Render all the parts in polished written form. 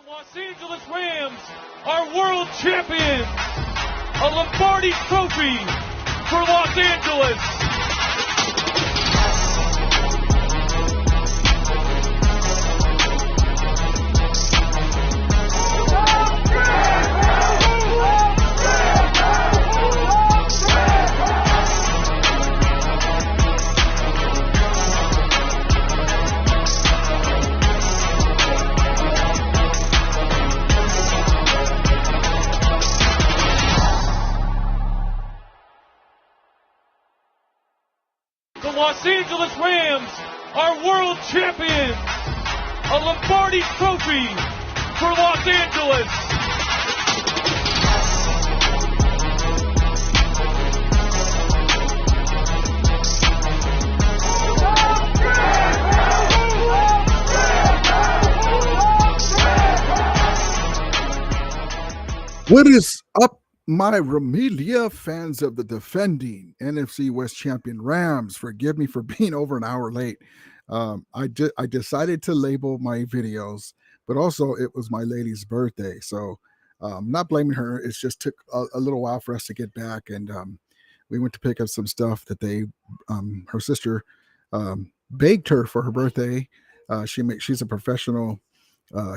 Los Angeles Rams are world champions. A Lombardi trophy for Los Angeles. The Los Angeles Rams are world champions. A Lombardi trophy for Los Angeles. What is up, my Ramelia fans of the defending NFC West champion Rams? Forgive me for being over an hour late. I decided to label my videos, but also it was my lady's birthday. So I'm not blaming her. It just took a little while for us to get back. And we went to pick up some stuff that her sister baked her for her birthday. She's a professional.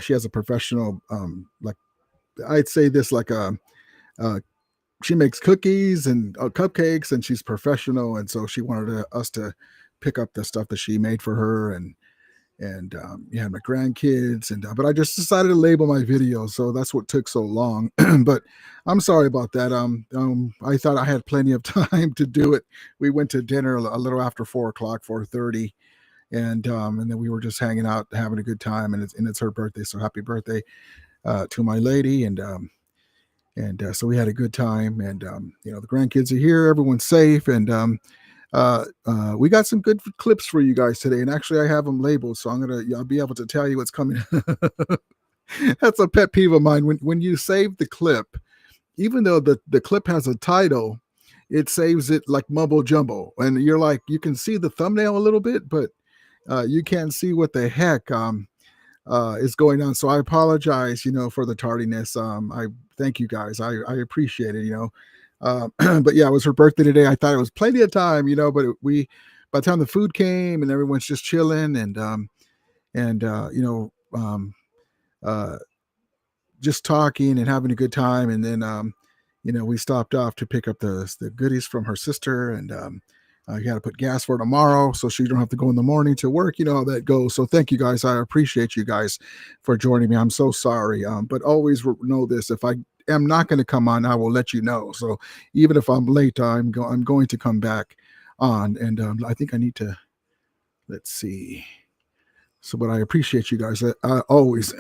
She has a professional, like I'd say this, like she makes cookies and cupcakes, and she's professional. And so she wanted us to pick up the stuff that she made for her, and you had my grandkids, but I just decided to label my videos, so that's what took so long. But I'm sorry about that. I thought I had plenty of time to do it. We went to dinner a little after 4:30, and then we were just hanging out, having a good time, and it's her birthday, so happy birthday to my lady, and so we had a good time, and the grandkids are here, everyone's safe, and we got some good clips for you guys today, and actually I have them labeled, so I'll be able to tell you what's coming. That's a pet peeve of mine. When you save the clip, even though the clip has a title, it saves it like mumbo jumbo, and you're like, you can see the thumbnail a little bit, but you can't see what the heck is going on. So I apologize, for the tardiness. I thank you guys. I appreciate it, but yeah, it was her birthday today. I thought it was plenty of time, but by the time the food came and everyone's just chilling and just talking and having a good time. And then, we stopped off to pick up the goodies from her sister, and you got to put gas for tomorrow, so she don't have to go in the morning to work. You know how that goes. So thank you guys. I appreciate you guys for joining me. I'm so sorry. But always know this: if I am not going to come on, I will let you know. So even if I'm late, I'm going to come back on. And I think I need to. Let's see. So, but I appreciate you guys. I always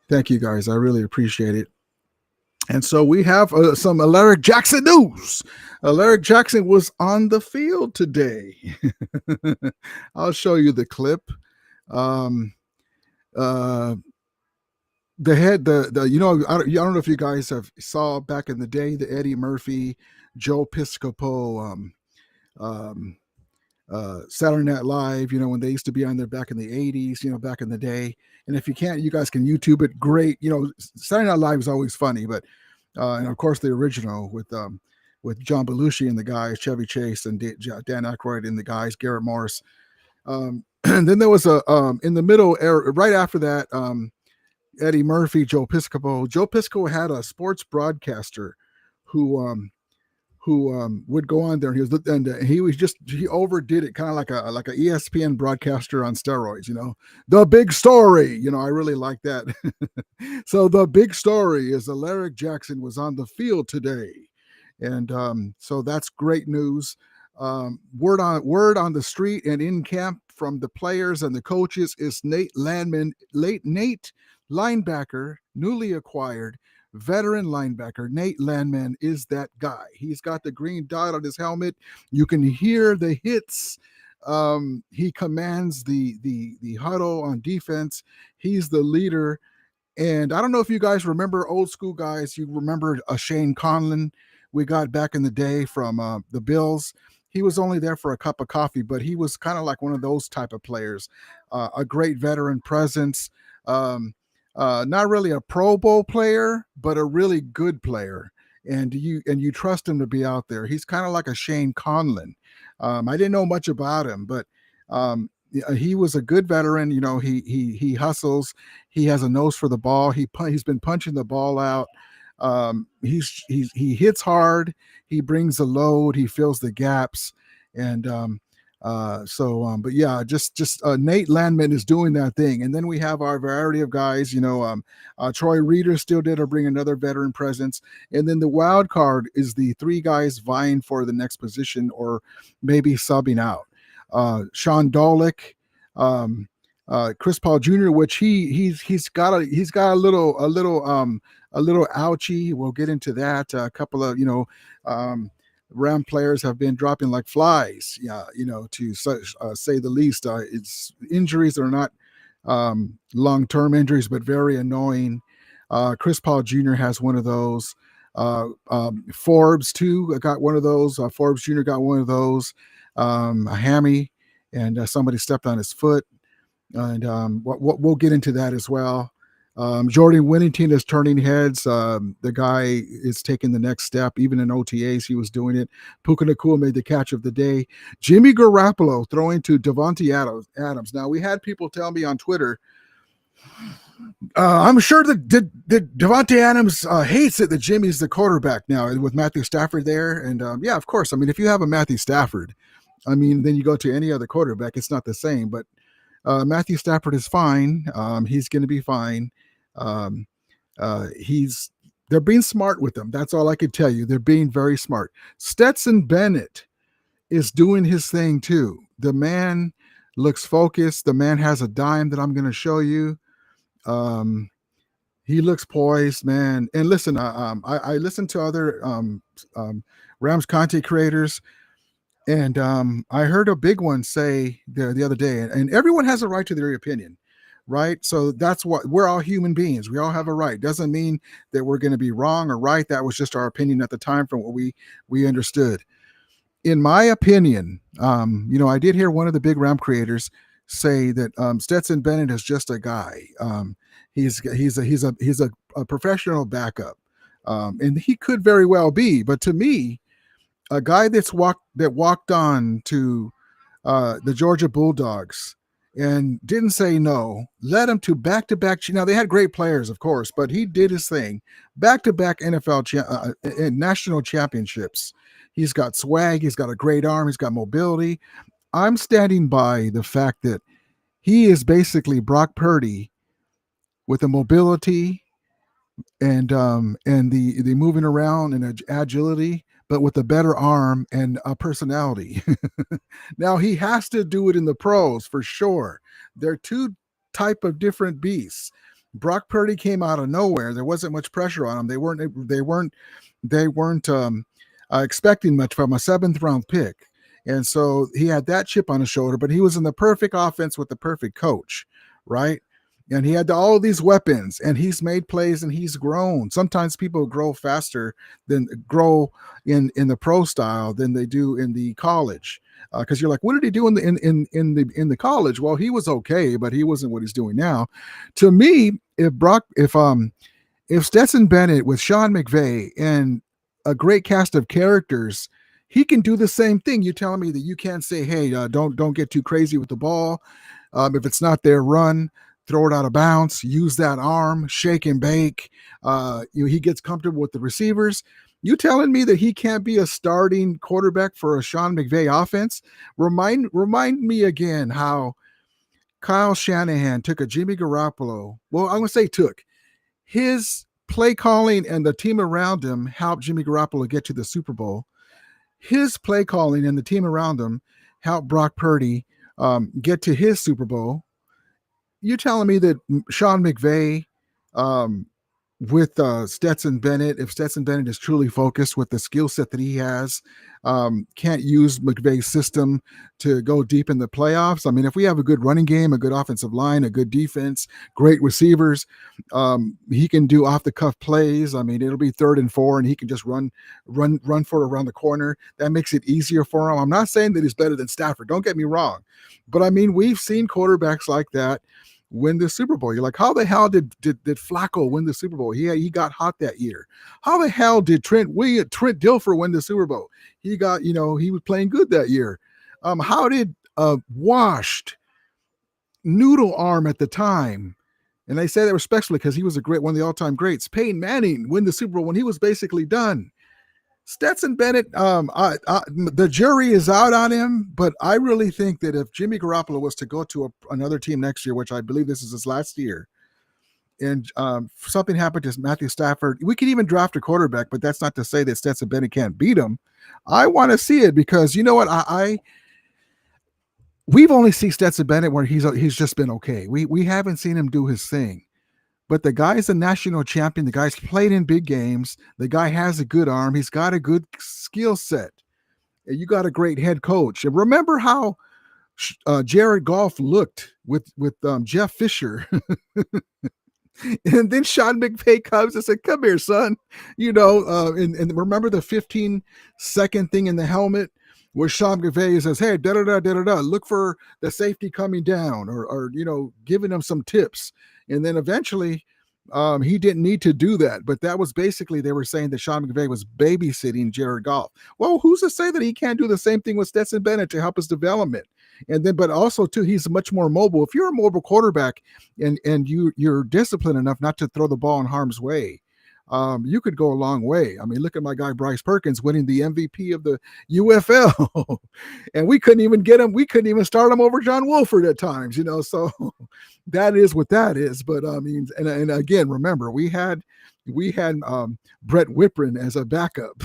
thank you guys. I really appreciate it. And so we have some Alaric Jackson news. Alaric Jackson was on the field today. I'll show you the clip. The head, I don't know if you guys saw back in the day, the Eddie Murphy, Joe Piscopo, Saturday Night Live, when they used to be on there back in the 80s, back in the day. And if you can't, you guys can YouTube it. Great. Saturday Night Live is always funny, but, and of course the original with John Belushi and the guys, Chevy Chase and Dan Aykroyd and the guys, Garrett Morris. And then there was in the middle era, right after that, Eddie Murphy, Joe Piscopo. Joe Piscopo had a sports broadcaster who would go on there, and he overdid it, kind of like a ESPN broadcaster on steroids, the big story, I really like that. So the big story is Alaric Jackson was on the field today. And so that's great news. Word on the street and in camp from the players and the coaches is Nate linebacker, newly acquired veteran linebacker. Nate Landman is that guy. He's got the green dot on his helmet. You can hear the hits. He commands the huddle on defense. He's the leader. And I don't know if you guys remember, old school guys, you remember Shane Conlon we got back in the day from the Bills. He was only there for a cup of coffee, but he was kind of like one of those type of players, a great veteran presence. not really a Pro Bowl player, but a really good player. And you trust him to be out there. He's kind of like a Shane Conlon. I didn't know much about him, but he was a good veteran. He hustles. He has a nose for the ball. He's been punching the ball out. He hits hard. He brings the load. He fills the gaps. And but yeah, just Nate Landman is doing that thing. And then we have our variety of guys. Troy Reader still did bring another veteran presence. And then the wild card is the three guys vying for the next position or maybe subbing out. Sean Dolick, Chris Paul Jr., which he's got a little ouchie. We'll get into that. A couple of Ram players have been dropping like flies, to say the least. It's injuries that are not long-term injuries, but very annoying. Chris Paul Jr. has one of those. Forbes too got one of those. Forbes Jr. got one of those. A hammy, and somebody stepped on his foot, and we'll get into that as well. Jordan Whittington is turning heads. The guy is taking the next step. Even in OTAs, he was doing it. Puka Nacua made the catch of the day. Jimmy Garoppolo throwing to Davante Adams. Now, we had people tell me on Twitter, I'm sure that Davante Adams hates it that Jimmy's the quarterback now with Matthew Stafford there. And yeah, of course. I mean, if you have a Matthew Stafford, then you go to any other quarterback, it's not the same. But Matthew Stafford is fine. He's going to be fine. They're being smart with him. That's all I can tell you. They're being very smart. Stetson Bennett is doing his thing too. The man looks focused. The man has a dime that I'm going to show you. He looks poised, man. And listen, I listen to other Rams content creators. And I heard a big one say the other day, and everyone has a right to their opinion, right? So that's what we're all human beings. We all have a right. Doesn't mean that we're going to be wrong or right. That was just our opinion at the time from what we understood. In my opinion, I did hear one of the big Ram creators say that Stetson Bennett is just a guy. He's a professional backup, and he could very well be. But to me, a guy that walked on to the Georgia Bulldogs and didn't say no, led him to back-to-back. Now, they had great players, of course, but he did his thing. Back-to-back NFL and national championships. He's got swag. He's got a great arm. He's got mobility. I'm standing by the fact that he is basically Brock Purdy with the mobility and the moving around and agility, but with a better arm and a personality. Now, he has to do it in the pros for sure. They're two type of different beasts. Brock Purdy came out of nowhere. There wasn't much pressure on him. They weren't expecting much from a 7th round pick. And so he had that chip on his shoulder, but he was in the perfect offense with the perfect coach, right? And he had all of these weapons, and he's made plays, and he's grown. Sometimes people grow faster than grow in the pro style than they do in the college. Because you're like, what did he do in the college? Well, he was okay, but he wasn't what he's doing now. To me, if Stetson Bennett with Sean McVay and a great cast of characters, he can do the same thing. You're telling me that you can't say, hey, don't get too crazy with the ball. If it's not their run, throw it out of bounds, use that arm, shake and bake. He gets comfortable with the receivers. You telling me that he can't be a starting quarterback for a Sean McVay offense? Remind me again how Kyle Shanahan took a Jimmy Garoppolo. Well, I'm going to say took. His play calling and the team around him helped Jimmy Garoppolo get to the Super Bowl. His play calling and the team around him helped Brock Purdy get to his Super Bowl. You're telling me that Sean McVay with Stetson Bennett, if Stetson Bennett is truly focused with the skill set that he has, can't use McVay's system to go deep in the playoffs? I mean, if we have a good running game, a good offensive line, a good defense, great receivers, he can do off-the-cuff plays. I mean, it'll be 3rd and 4, and he can just run for it around the corner. That makes it easier for him. I'm not saying that he's better than Stafford. Don't get me wrong. But, I mean, we've seen quarterbacks like that win the Super Bowl. You're like, how the hell did Flacco win the Super Bowl? He got hot that year. How the hell did Trent Dilfer win the Super Bowl? He got, he was playing good that year. How did washed noodle arm at the time, and I say that respectfully because he was one of the all-time greats, Peyton Manning, win the Super Bowl when he was basically done? Stetson Bennett, the jury is out on him, but I really think that if Jimmy Garoppolo was to go to another team next year, which I believe this is his last year, and something happened to Matthew Stafford, we could even draft a quarterback, but that's not to say that Stetson Bennett can't beat him. I want to see it because you know what? We've only seen Stetson Bennett where he's just been okay. We haven't seen him do his thing. But the guy's a national champion. The guy's played in big games. The guy has a good arm. He's got a good skill set. And you got a great head coach. And remember how Jared Goff looked with Jeff Fisher. And then Sean McVay comes and said, come here, son. And remember the 15-second thing in the helmet where Sean McVay says, hey, da-da-da-da-da-da, look for the safety coming down or giving them some tips. And then eventually he didn't need to do that. But that was basically, they were saying that Sean McVay was babysitting Jared Goff. Well, who's to say that he can't do the same thing with Stetson Bennett to help his development? And then, but also too, he's much more mobile. If you're a mobile quarterback and you're disciplined enough not to throw the ball in harm's way, you could go a long way. I mean, look at my guy Bryce Perkins winning the MVP of the UFL, and we couldn't even get him. We couldn't even start him over John Wolford at times, So that is what that is. But I mean, and again, remember we had Brett Whipren as a backup.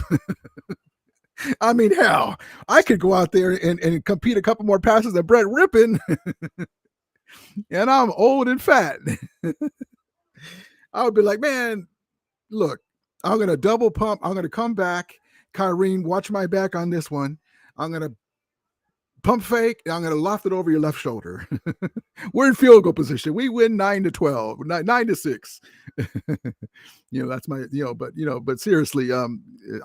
I mean, hell, I could go out there and compete a couple more passes than Brett Whipren, and I'm old and fat. I would be like, man, look, I'm going to double pump. I'm going to come back. Kyrene, watch my back on this one. I'm going to pump fake. And I'm going to loft it over your left shoulder. We're in field goal position. We win 9-12, 9-6. That's my, but seriously,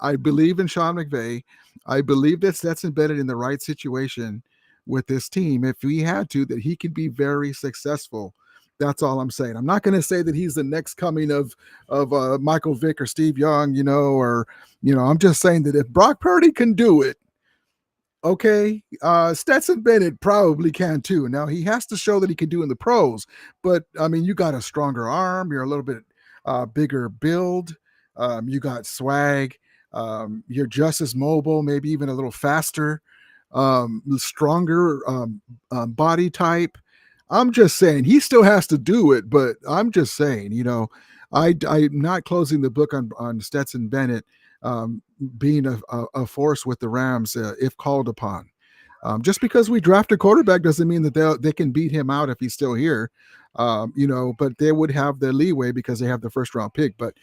I believe in Sean McVay. I believe that's embedded in the right situation with this team. If we had to, that he could be very successful. That's all I'm saying. I'm not going to say that he's the next coming of Michael Vick or Steve Young, I'm just saying that if Brock Purdy can do it, okay, Stetson Bennett probably can too. Now he has to show that he can do in the pros, but I mean, you got a stronger arm. You're a little bit bigger build. You got swag. You're just as mobile, maybe even a little faster, stronger body type. I'm just saying he still has to do it, but I'm just saying, I'm not closing the book on Stetson Bennett being a force with the Rams if called upon. Just because we draft a quarterback doesn't mean that they can beat him out if he's still here, but they would have the leeway because they have the first round pick. But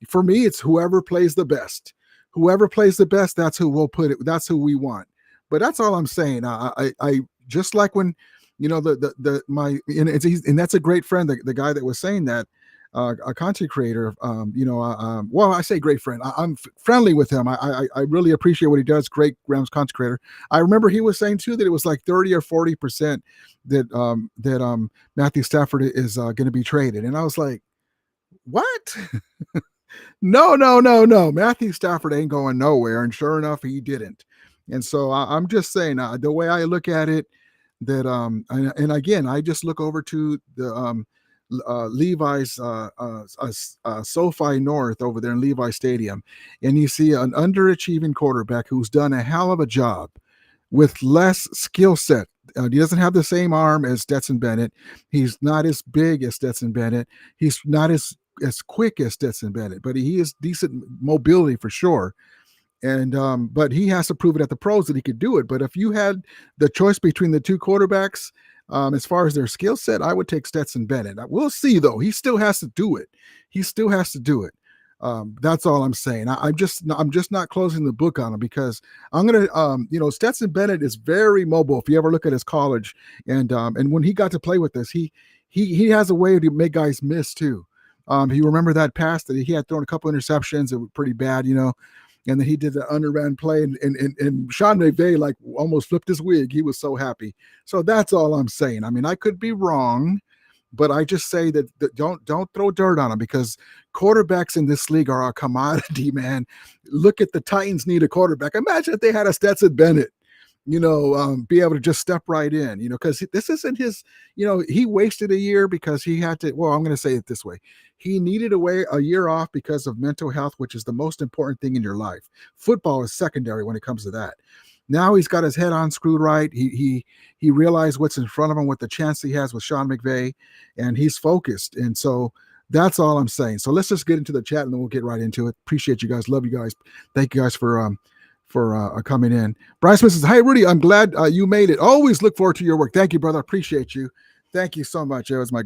for me, it's whoever plays the best. Whoever plays the best, that's who we'll put it. That's who we want. But that's all I'm saying. I just like when, and that's a great friend, the guy that was saying that, a content creator, well, I say great friend. I'm friendly with him. I really appreciate what he does. Great Rams content creator. I remember he was saying too that it was like 30 or 40% that Matthew Stafford is going to be traded. And I was like, what? No. Matthew Stafford ain't going nowhere. And sure enough, he didn't. And so I'm just saying the way I look at it, that and again, I just look over to the Levi's SoFi North over there in Levi Stadium, and you see an underachieving quarterback who's done a hell of a job with less skill set. He doesn't have the same arm as Stetson Bennett. He's not as big as Stetson Bennett. He's not as quick as Stetson Bennett, but he has decent mobility for sure. And but he has to prove it at the pros that he could do it. But if you had the choice between the two quarterbacks, as far as their skill set, I would take Stetson Bennett. We'll see though. He still has to do it. That's all I'm saying. I'm just not closing the book on him because I'm gonna Stetson Bennett is very mobile. If you ever look at his college and when he got to play with us, he has a way to make guys miss too. You remember that pass that he had thrown a couple interceptions. It was pretty bad, and then he did the underhand play, and Sean McVay like almost flipped his wig. He was so happy. So that's all I'm saying. I mean, I could be wrong, But I just say that don't throw dirt on them, because quarterbacks in this league are a commodity, man. Look at the Titans need a quarterback. Imagine if they had a Stetson Bennett, be able to just step right in, because this isn't his, he wasted a year because he had to, well, I'm going to say it this way. He needed a year off because of mental health, which is the most important thing in your life. Football is secondary when it comes to that. Now he's got his head on screwed right. He realized what's in front of him, what the chance he has with Sean McVay, and he's focused. And so that's all I'm saying. So let's just get into the chat and then we'll get right into it. Appreciate you guys. Love you guys. Thank you guys for coming in. Brian Smith says, "Hi, Rudy. I'm glad you made it. Always look forward to your work. Thank you, brother. Appreciate you. Thank you so much. It was my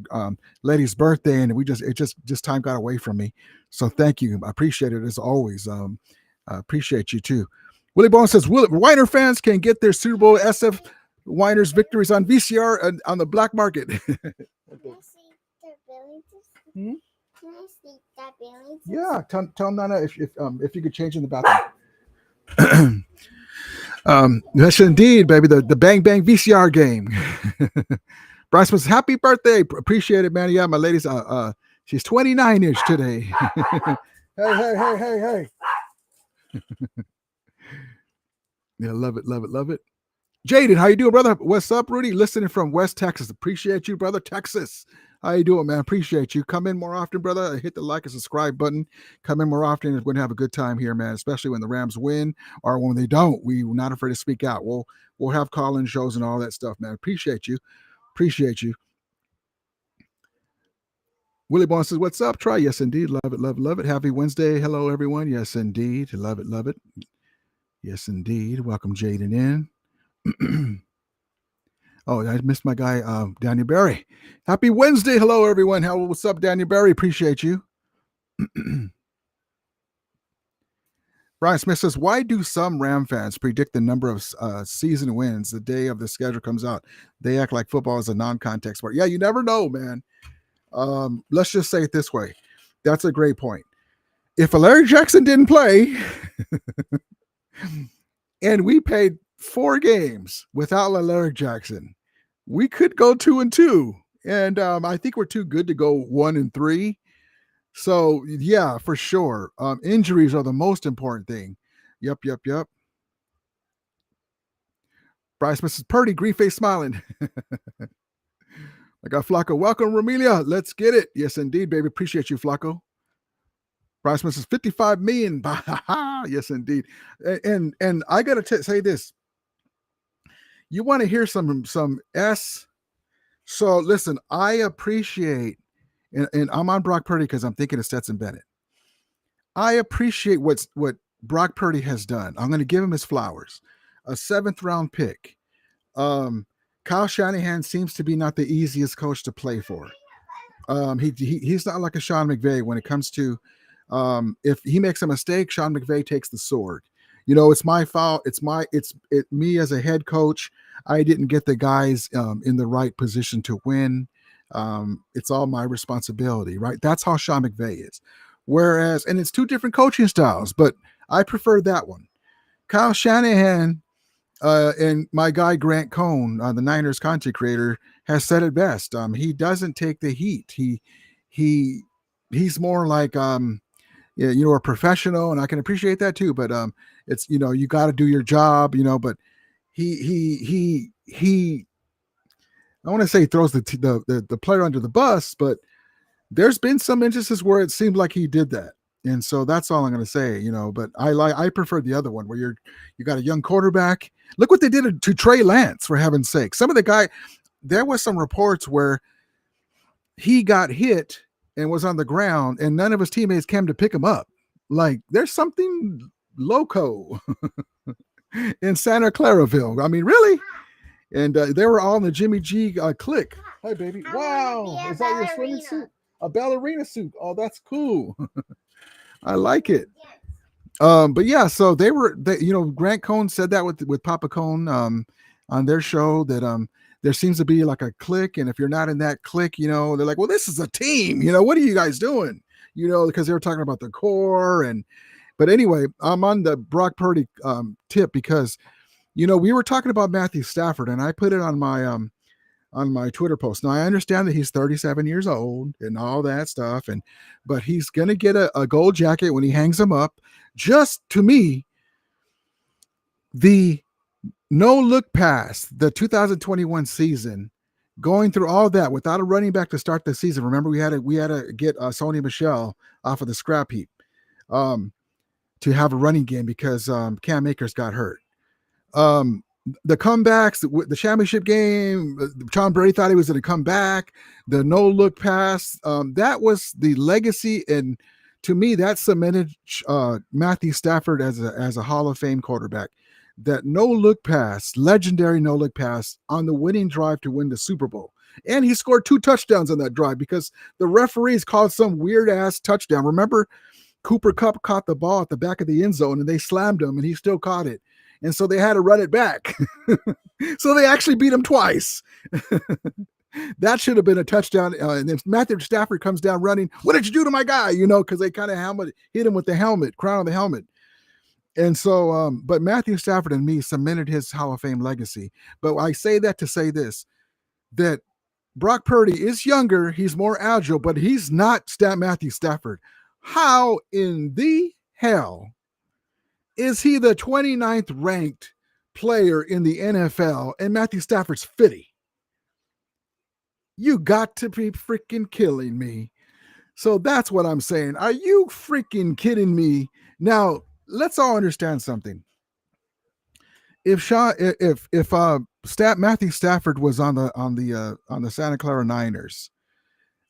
lady's birthday, and just time got away from me. So thank you. I appreciate it as always. I appreciate you too." Willie Bone says, Weiner fans can get their Super Bowl SF Weiner's victories on VCR and on the black market. Can I see the Can I see that Billy? Yeah, tell Nana if you could change in the bathroom. Yes, indeed, baby. The Bang Bang VCR game. Bryce was happy birthday. Appreciate it, man. Yeah, my lady's she's 29-ish today. Hey. Yeah, love it. Jaden, how you doing, brother? What's up, Rudy? Listening from West Texas. Appreciate you, brother. Texas. How you doing, man? Appreciate you. Come in more often, brother. Hit the like and subscribe button. Come in more often. We're going to have a good time here, man, especially when the Rams win or when they don't. We're not afraid to speak out. We'll have call-in shows and all that stuff, man. Appreciate you. Willie Bond says, "What's up, Try?" Yes, indeed. Love it. Happy Wednesday. Hello, everyone. Yes, indeed. Love it. Yes, indeed. Welcome, Jaden, in. Oh, I missed my guy, Daniel Barry. Happy Wednesday. Hello, everyone. What's up, Daniel Barry? Appreciate you. Brian Smith says, "Why do some Ram fans predict the number of season wins the day of the schedule comes out? They act like football is a non-contact sport." Yeah, you never know, man. Let's just say it this way. That's a great point. If Larry Jackson didn't play and we paid 4 games without Larry Jackson, we could go 2-2. And I think we're too good to go 1-3. So, yeah, for sure. Injuries are the most important thing. Yep. Bryce, Mrs. Purdy, green face smiling. I got Flacco. Welcome, Romelia. Let's get it. Yes, indeed, baby. Appreciate you, Flacco. Bryce Smith says 55 million. Yes, indeed. And I got to say this. You want to hear some S? So listen, I appreciate, and I'm on Brock Purdy because I'm thinking of Stetson Bennett. I appreciate what Brock Purdy has done. I'm going to give him his flowers. A 7th round pick. Kyle Shanahan seems to be not the easiest coach to play for. He's not like a Sean McVay when it comes to if he makes a mistake, Sean McVay takes the sword. It's my fault. It's me as a head coach. I didn't get the guys in the right position to win. It's all my responsibility, right? That's how Sean McVay is. Whereas, and it's 2 different coaching styles, but I prefer that one. Kyle Shanahan and my guy Grant Cohn, the Niners content creator, has said it best. He doesn't take the heat. He's more like a professional, and I can appreciate that too. But it's you got to do your job, But he I want to say he throws the player under the bus, but there's been some instances where it seemed like he did that. And so that's all I'm going to say, but I prefer the other one where you got a young quarterback. Look what they did to Trey Lance, for heaven's sake. There was some reports where he got hit and was on the ground and none of his teammates came to pick him up. Like there's something loco in Santa Claraville. I mean, really? And they were all in the Jimmy G clique. Hi, baby. Wow. Is that your swimming suit? A ballerina suit. Oh, that's cool. I like it. But yeah, so Grant Cohn said that with Papa Cohn on their show that there seems to be like a clique, and if you're not in that clique, they're like, well, this is a team. What are you guys doing? Because they were talking about the core but anyway, I'm on the Brock Purdy tip because we were talking about Matthew Stafford, and I put it on my on my Twitter post. Now I understand that he's 37 years old and all that stuff, but he's gonna get a gold jacket when he hangs him up. Just to me, the no look pass, the 2021 season, going through all that without a running back to start the season. Remember, we had to get Sony Michel off of the scrap heap to have a running game because Cam Akers got hurt. The comebacks, the championship game, Tom Brady thought he was going to come back. The no look pass, that was the legacy, and to me, that cemented Matthew Stafford as a Hall of Fame quarterback. That no look pass, legendary no look pass on the winning drive to win the Super Bowl, and he scored 2 touchdowns on that drive because the referees called some weird ass touchdown. Remember, Cooper Kupp caught the ball at the back of the end zone, and they slammed him, and he still caught it. And so they had to run it back. So they actually beat him twice. That should have been a touchdown. And then Matthew Stafford comes down running. What did you do to my guy? Because they kind of hit him with the helmet, crown of the helmet. And so, but Matthew Stafford and me cemented his Hall of Fame legacy. But I say that to say this, that Brock Purdy is younger. He's more agile, but he's not Matthew Stafford. How in the hell is he the 29th ranked player in the NFL and Matthew Stafford's 50? You got to be freaking killing me. So that's what I'm saying. Are you freaking kidding me? Now, let's all understand something. If Matthew Stafford was on the Santa Clara Niners,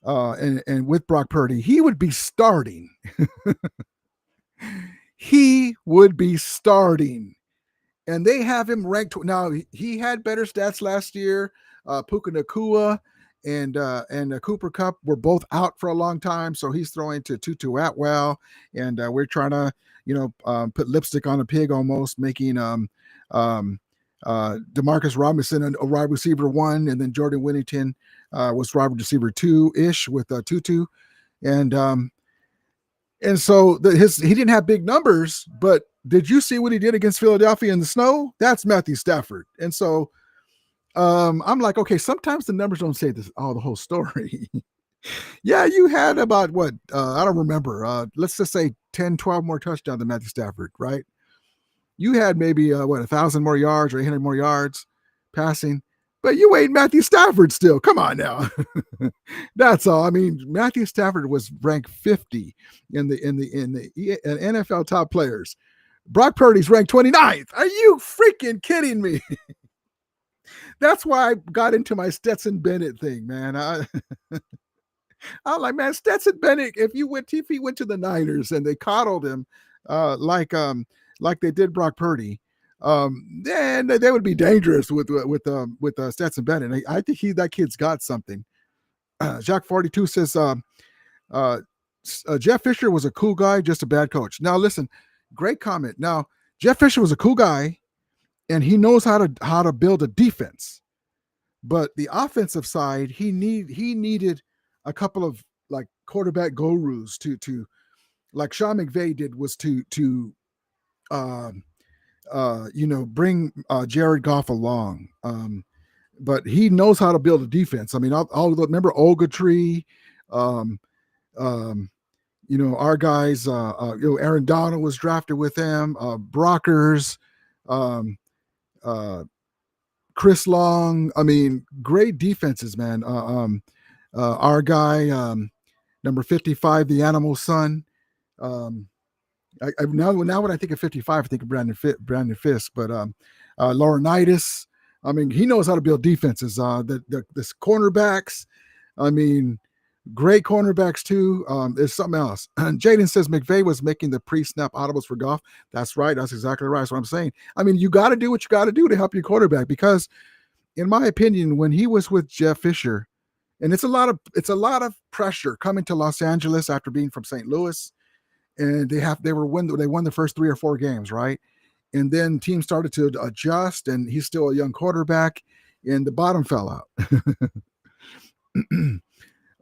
and with Brock Purdy, he would be starting. He would be starting, and they have him ranked. Now he had better stats last year. Puka Nacua and Cooper Kupp were both out for a long time, so he's throwing to Tutu Atwell, and we're trying to put lipstick on a pig almost, making Demarcus Robinson a wide receiver 1, and then Jordan Whittington was wide receiver 2-ish with Tutu, and so he didn't have big numbers, but did you see what he did against Philadelphia in the snow? That's Matthew Stafford. And so I'm like, okay, sometimes the numbers don't say the whole story. Yeah, you had about what? I don't remember. Let's just say 10, 12 more touchdowns than Matthew Stafford, right? You had maybe 1,000 more yards or 800 more yards passing, but you ain't Matthew Stafford still. Come on now. That's all. I mean, Matthew Stafford was ranked 50 in the NFL top players. Brock Purdy's ranked 29th. Are you freaking kidding me? That's why I got into my Stetson Bennett thing, man. I'm like, man, Stetson Bennett, if he went to the Niners and they coddled him like they did Brock Purdy, then they would be dangerous with Stetson Bennett. I think that kid's got something. Jacques 42 says Jeff Fisher was a cool guy, just a bad coach. Now listen, great comment. Now Jeff Fisher was a cool guy, and he knows how to build a defense, but the offensive side, he needed a couple of like quarterback gurus to like Sean McVay did, was to bring Jared Goff along. But he knows how to build a defense. I mean, I'll remember Ogletree, our guys, Aaron Donald was drafted with them, Brockers, Chris Long. I mean, great defenses, man. Our guy, number 55, the Animal Son. Now when I think of 55, I think of Brandon Fisk, but Laurinaitis. I mean, he knows how to build defenses. The cornerbacks, I mean, great cornerbacks too. There's something else. Jaden says McVay was making the pre-snap audibles for Goff. That's right. That's exactly right. That's what I'm saying. I mean, you got to do what you got to do to help your quarterback, because in my opinion, when he was with Jeff Fisher, and it's a lot of pressure coming to Los Angeles after being from St. Louis, and they won the first 3 or 4 games, right? And then teams started to adjust, and he's still a young quarterback, and the bottom fell out.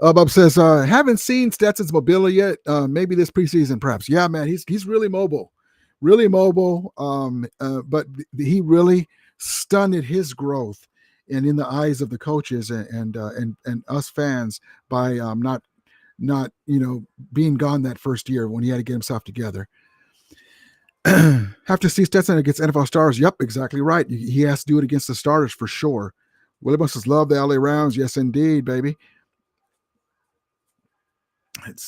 Bob says, haven't seen Stetson's mobility yet. Maybe this preseason, perhaps. Yeah, man, he's really mobile. But he really stunted his growth and in the eyes of the coaches and us fans by not being gone that first year when he had to get himself together. Have to see Stetson against NFL stars. Yep, exactly right. He has to do it against the starters for sure. Willie must have loved the LA Rams. Yes, indeed, baby. Let's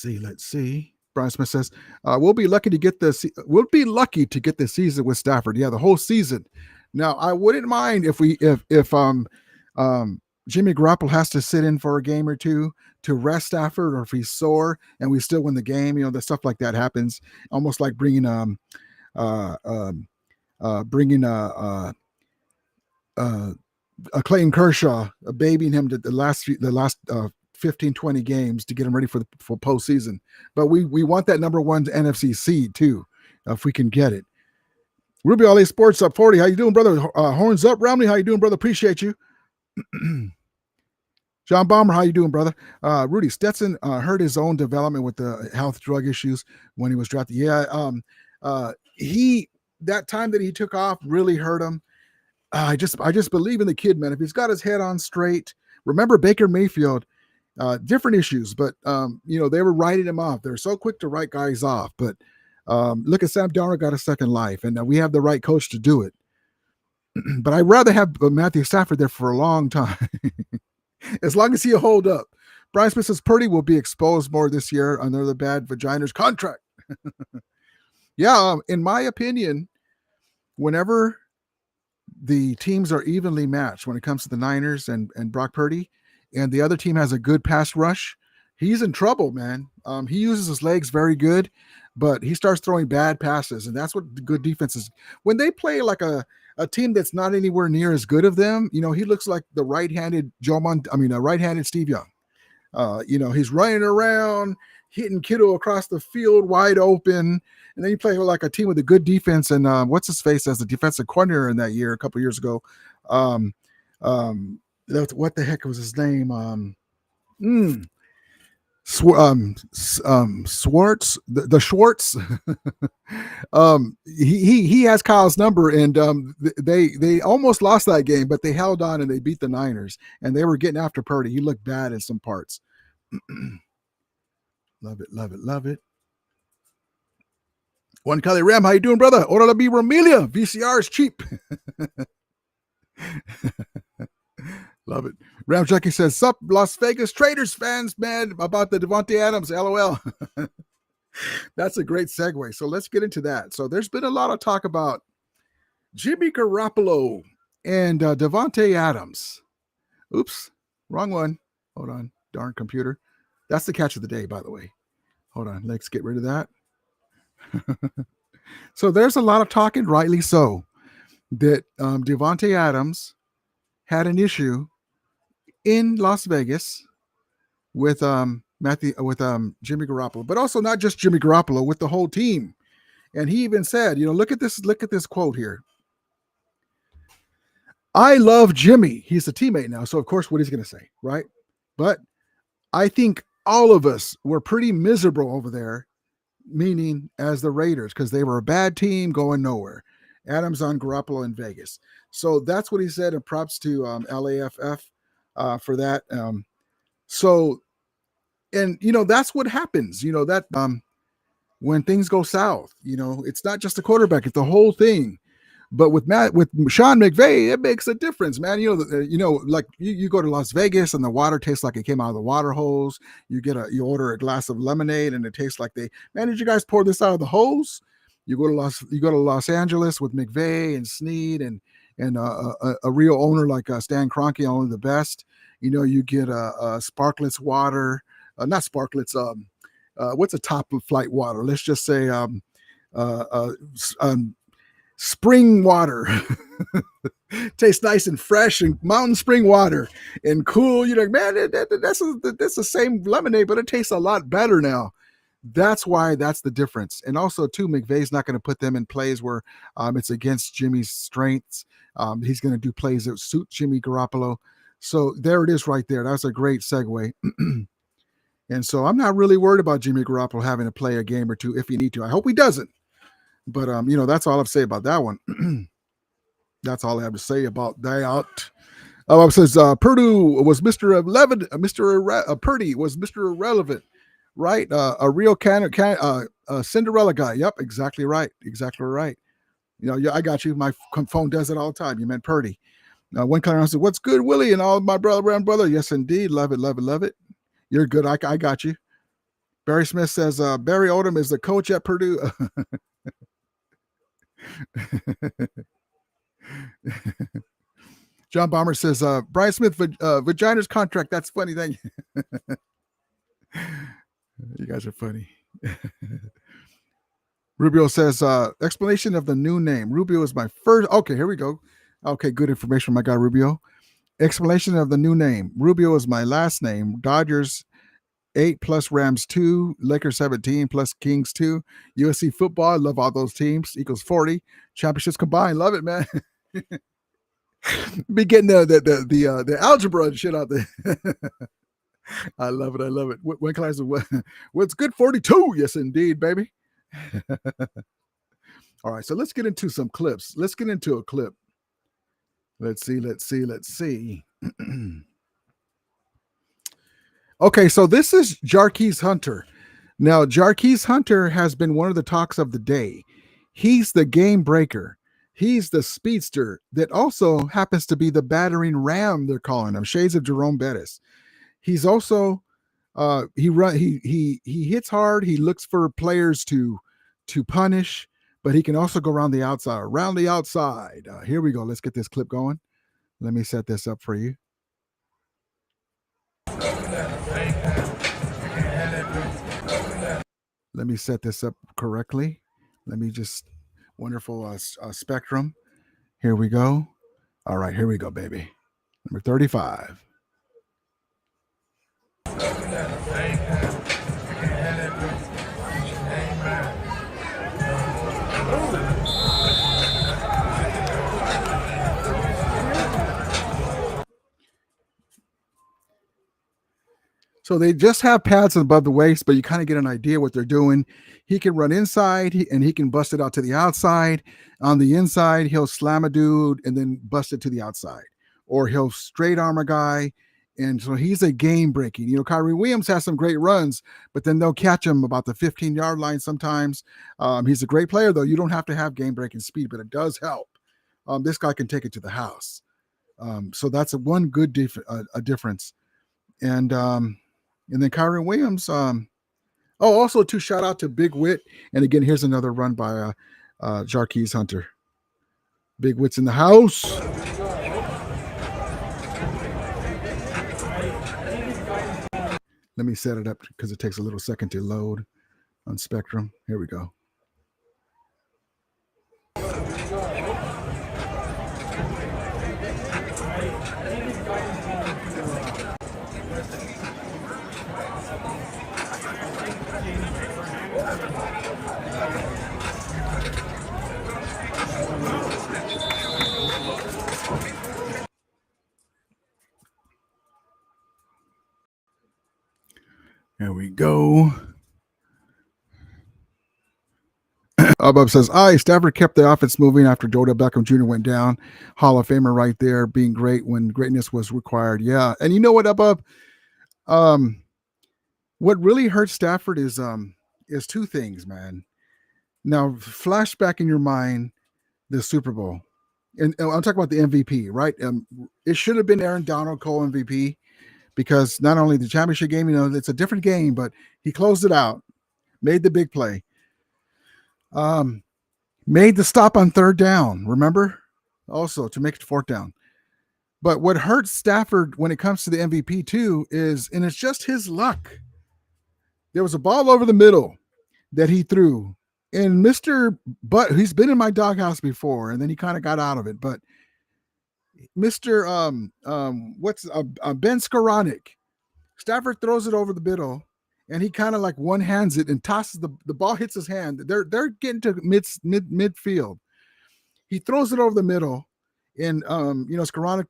see. Brian Smith says, we'll be lucky to get the season with Stafford. Yeah, the whole season. Now, I wouldn't mind if Jimmy Garoppolo has to sit in for a game or two to rest Stafford, or if he's sore and we still win the game. The stuff like that happens, almost like bringing Clayton Kershaw, babying him to the last 15, 20 games to get him ready for postseason. But we want that number one NFC seed too, if we can get it. Ruby LA Sports up 40. How you doing, brother? Horns up, Romney. How you doing, brother? Appreciate you. John Bomber, how you doing, brother? Rudy Stetson hurt his own development with the health drug issues when he was drafted. Yeah, that time that he took off really hurt him. I just believe in the kid, man. If he's got his head on straight, remember Baker Mayfield, different issues, but they were writing him off. They're so quick to write guys off, but look at Sam Darnold, got a second life, and we have the right coach to do it. But I'd rather have Matthew Stafford there for a long time, as long as he'll hold up. Brian Smith says Purdy will be exposed more this year under the bad vaginas contract. Yeah, in my opinion, whenever the teams are evenly matched when it comes to the Niners and Brock Purdy, and the other team has a good pass rush, he's in trouble, man. He uses his legs very good, but he starts throwing bad passes, and that's what the good defense is. When they play like a team that's not anywhere near as good of them, he looks like the right-handed right-handed Steve Young. He's running around, hitting Kittle across the field wide open, and then you play like a team with a good defense. And what's his face as the defensive coordinator in that year a couple years ago? What the heck was his name? Schwartz, the Schwartz. He has Kyle's number, and they almost lost that game, but they held on and they beat the Niners, and they were getting after Purdy. He looked bad in some parts. Love it. One Kelly Ram, how you doing, brother? Ora be Ramilia. VCR is cheap. Love it. Ram Junkie says, sup, Las Vegas Traders fans, man, about the Devontae Adams, LOL. That's a great segue. So let's get into that. So there's been a lot of talk about Jimmy Garoppolo and Devontae Adams. Oops, wrong one. Hold on, darn computer. That's the catch of the day, by the way. Hold on, let's get rid of that. So there's a lot of talk, and rightly so, that Devontae Adams had an issue in Las Vegas with Jimmy Garoppolo, but also not just Jimmy Garoppolo, with the whole team. And he even said, look at this quote here. I love Jimmy. He's a teammate now, so of course, what he's going to say, right? But I think all of us were pretty miserable over there, meaning as the Raiders, because they were a bad team going nowhere. Adams on Garoppolo in Vegas. So that's what he said, and props to LAFF for that. That's what happens, that when things go south, it's not just the quarterback, it's the whole thing. But with Sean McVay, it makes a difference, man. Like you go to Las Vegas and the water tastes like it came out of the water hose. You order a glass of lemonade and it tastes like did you guys pour this out of the hose? You go to Los Angeles with McVay and Snead and a real owner like Stan Kroenke, only the best. You get Sparkletts water, not Sparkletts. What's a top flight water? Let's just say spring water. Tastes nice and fresh, and mountain spring water and cool. Man, that's the same lemonade, but it tastes a lot better now. That's why that's the difference. And also, too, McVay's not going to put them in plays where it's against Jimmy's strengths. He's going to do plays that suit Jimmy Garoppolo. So there it is right there. That's a great segue. And so I'm not really worried about Jimmy Garoppolo having to play a game or two if he need to. I hope he doesn't. But, that's all I have to say about that one. That's all I have to say about that. Says Purdue was Mr. Irrelevant. Purdy was Mr. Irrelevant, right? A real Cinderella guy. Yep, exactly right. Exactly right. Yeah, I got you. My phone does it all the time. You meant Purdy. One color said, "What's good, Willie?" And all my brother. Yes, indeed. Love it, love it, love it. You're good. I got you. Barry Smith says Barry Odom is the coach at Purdue. John Bomber says Brian Smith vagina's contract. That's funny. Thank you. You guys are funny. Rubio says explanation of the new name. Rubio is my first. Okay, here we go. Okay, good information from my guy Rubio. Explanation of the new name. Rubio is my last name. Dodgers 8 plus Rams 2, Lakers 17 plus Kings 2. USC football. I love all those teams. Equals 40. Championships combined. Love it, man. Be getting the algebra and shit out there. I love it. I love it. When can I say what's good? 42. Yes, indeed, baby. All right, so let's get into some clips. Let's get into a clip. Let's see. Okay, so this is Jarquez Hunter. Now, Jarquez Hunter has been one of the talks of the day. He's the game breaker. He's the speedster that also happens to be the battering ram, they're calling him. Shades of Jerome Bettis. He's also he hits hard. He looks for players to punish, but he can also go around the outside. Here we go. Let's get this clip going. Let me set this up for you. Let me set this up correctly. Let me just wonderful spectrum. Here we go. All right, here we go, baby. Number 35. So they just have pads above the waist, but you kind of get an idea what they're doing. He can run inside and he can bust it out to the outside. On the inside, he'll slam a dude and then bust it to the outside. Or he'll straight arm a guy. And so he's a game breaking. You know, Kyrie Williams has some great runs, but then they'll catch him about the 15-yard line sometimes. He's a great player, though. You don't have to have game breaking speed, but it does help. This guy can take it to the house. So that's one good difference. And then Kyrie Williams. Also to shout out to Big Wit. And again, here's another run by Jarquez Hunter. Big Wit's in the house. Let me set it up because it takes a little second to load on Spectrum. Here we go. There we go. Bob says, Stafford kept the offense moving after Odell Beckham Jr. went down. Hall of Famer right there, being great when greatness was required. Yeah. And you know what, Bob? What really hurts Stafford is two things, man. Now, flashback in your mind the Super Bowl. And I'm talking about the MVP, right? It should have been Aaron Donald, co-MVP. Because not only the championship game, you know, it's a different game, but he closed it out, made the big play, made the stop on third down, remember? Also to make it fourth down. But what hurts Stafford when it comes to the MVP too is, and it's just his luck. There was a ball over the middle that he threw. And he's been in my doghouse before, and then he kind of got out of it. But Mr. Ben Skoranek, Stafford throws it over the middle, and he kind of like one hands it and tosses the ball hits his hand. They're getting to midfield. He throws it over the middle, and Skoranek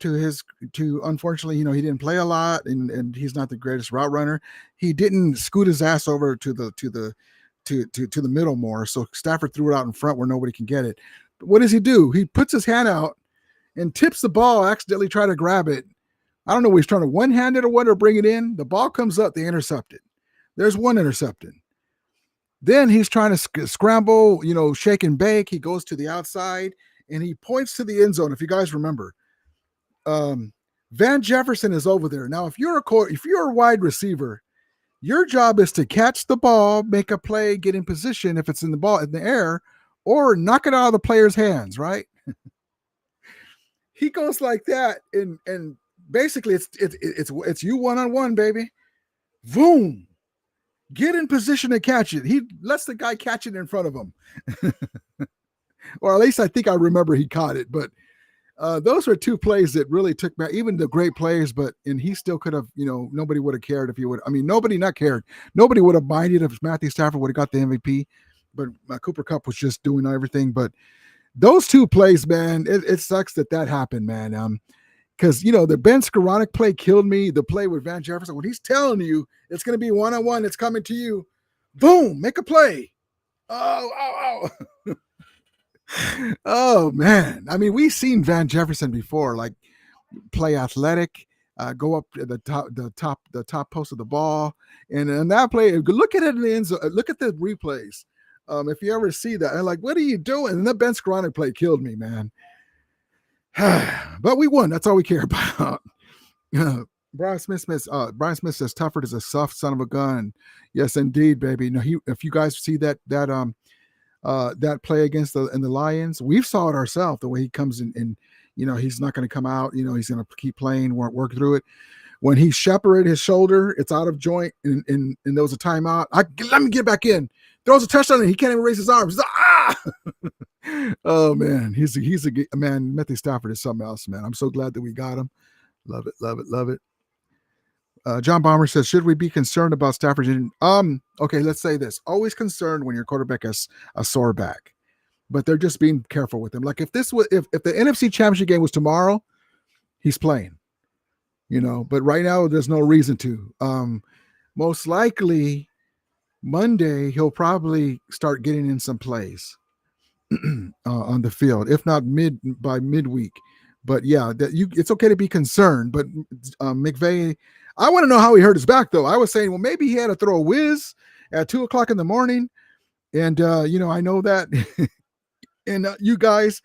to unfortunately, you know, he didn't play a lot, and he's not the greatest route runner. He didn't scoot his ass over to the middle more. So Stafford threw it out in front where nobody can get it. But what does he do? He puts his hand out and tips the ball, accidentally try to grab it, I don't know if he's trying to one-hand it or what, or bring it in. The ball comes up, they intercept it. There's one intercepted. Then he's trying to scramble, shake and bake. He goes to the outside and he points to the end zone. If you guys remember, Van Jefferson is over there. Now, if you're a wide receiver, your job is to catch the ball, make a play, get in position if it's in the air, or knock it out of the player's hands, right? He goes like that, and basically it's you one-on-one, baby. Boom. Get in position to catch it. He lets the guy catch it in front of him. Or at least I think I remember he caught it. But those were two plays that really took me, even the great plays, and he still could have, nobody would have cared if he would. I mean, nobody not cared. Nobody would have minded if Matthew Stafford would have got the MVP. But Cooper Kupp was just doing everything. But those two plays, man, it sucks that happened, man. Because, the Ben Skoranek play killed me. The play with Van Jefferson, when he's telling you it's going to be one-on-one, it's coming to you. Boom, make a play. Oh. Oh, man. I mean, we've seen Van Jefferson before, like play athletic, go up to the top post of the ball. And in that play, look at it in the end zone. Look at the replays. If you ever see that, I'm like, what are you doing? And the Ben Skoranek play killed me, man. But we won. That's all we care about. Brian Smith says Stafford is a soft son of a gun. Yes, indeed, baby. No, if you guys see that play against the Lions, we've saw it ourselves. The way he comes in, and he's not going to come out. He's going to keep playing, work through it. When he shepherded his shoulder, it's out of joint, and there was a timeout. Let me get back in. Throws a touchdown, and he can't even raise his arms. He's like, Oh man, he's a man. Matthew Stafford is something else, man. I'm so glad that we got him. Love it. John Bomber says, should we be concerned about Stafford? Okay, let's say this. Always concerned when your quarterback has a sore back, but they're just being careful with him. Like if the NFC Championship game was tomorrow, he's playing. But right now there's no reason to. Most likely Monday he'll probably start getting in some plays on the field, if not by midweek. But yeah, it's okay to be concerned. But McVay, I want to know how he hurt his back, though. I was saying, well, maybe he had to throw a whiz at 2:00 in the morning, and I know that. And you guys,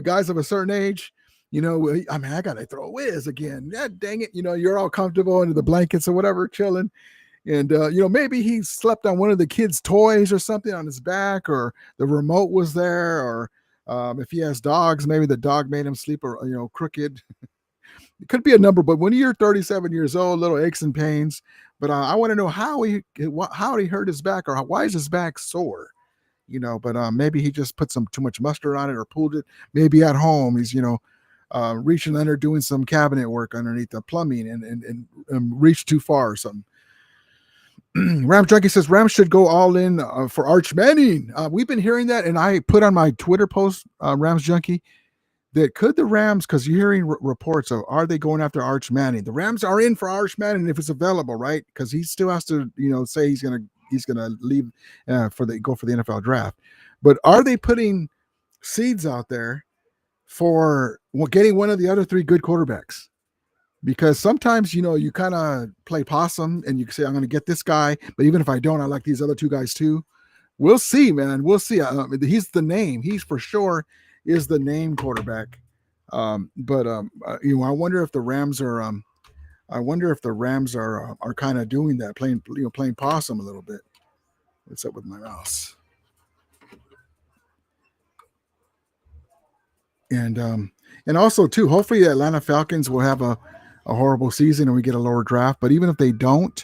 guys of a certain age, I got to throw a whiz again. Yeah, dang it, you're all comfortable under the blankets or whatever, chilling. And, maybe he slept on one of the kids' toys or something on his back, or the remote was there, or if he has dogs, maybe the dog made him sleep, or, crooked. It could be a number, but when you're 37 years old, little aches and pains. But I want to know how he hurt his back, or why is his back sore? But maybe he just put too much mustard on it or pulled it. Maybe at home he's, reaching under, doing some cabinet work underneath the plumbing and reached too far or something. Rams Junkie says Rams should go all in for Arch Manning. We've been hearing that, and I put on my Twitter post, Rams Junkie, that could the Rams, because you're hearing reports of, are they going after Arch Manning? The Rams are in for Arch Manning if it's available, right? Because he still has to, say he's gonna leave go for the NFL draft. But are they putting seeds out there for getting one of the other three good quarterbacks? Because sometimes, you kind of play possum and you can say, I'm going to get this guy, but even if I don't, I like these other two guys too. We'll see, man. We'll see. He's the name. He's for sure is the name quarterback. I wonder if the Rams are. Are kind of doing that, playing possum a little bit. What's up with my mouse? And also too, hopefully the Atlanta Falcons will have a horrible season and we get a lower draft. But even if they don't,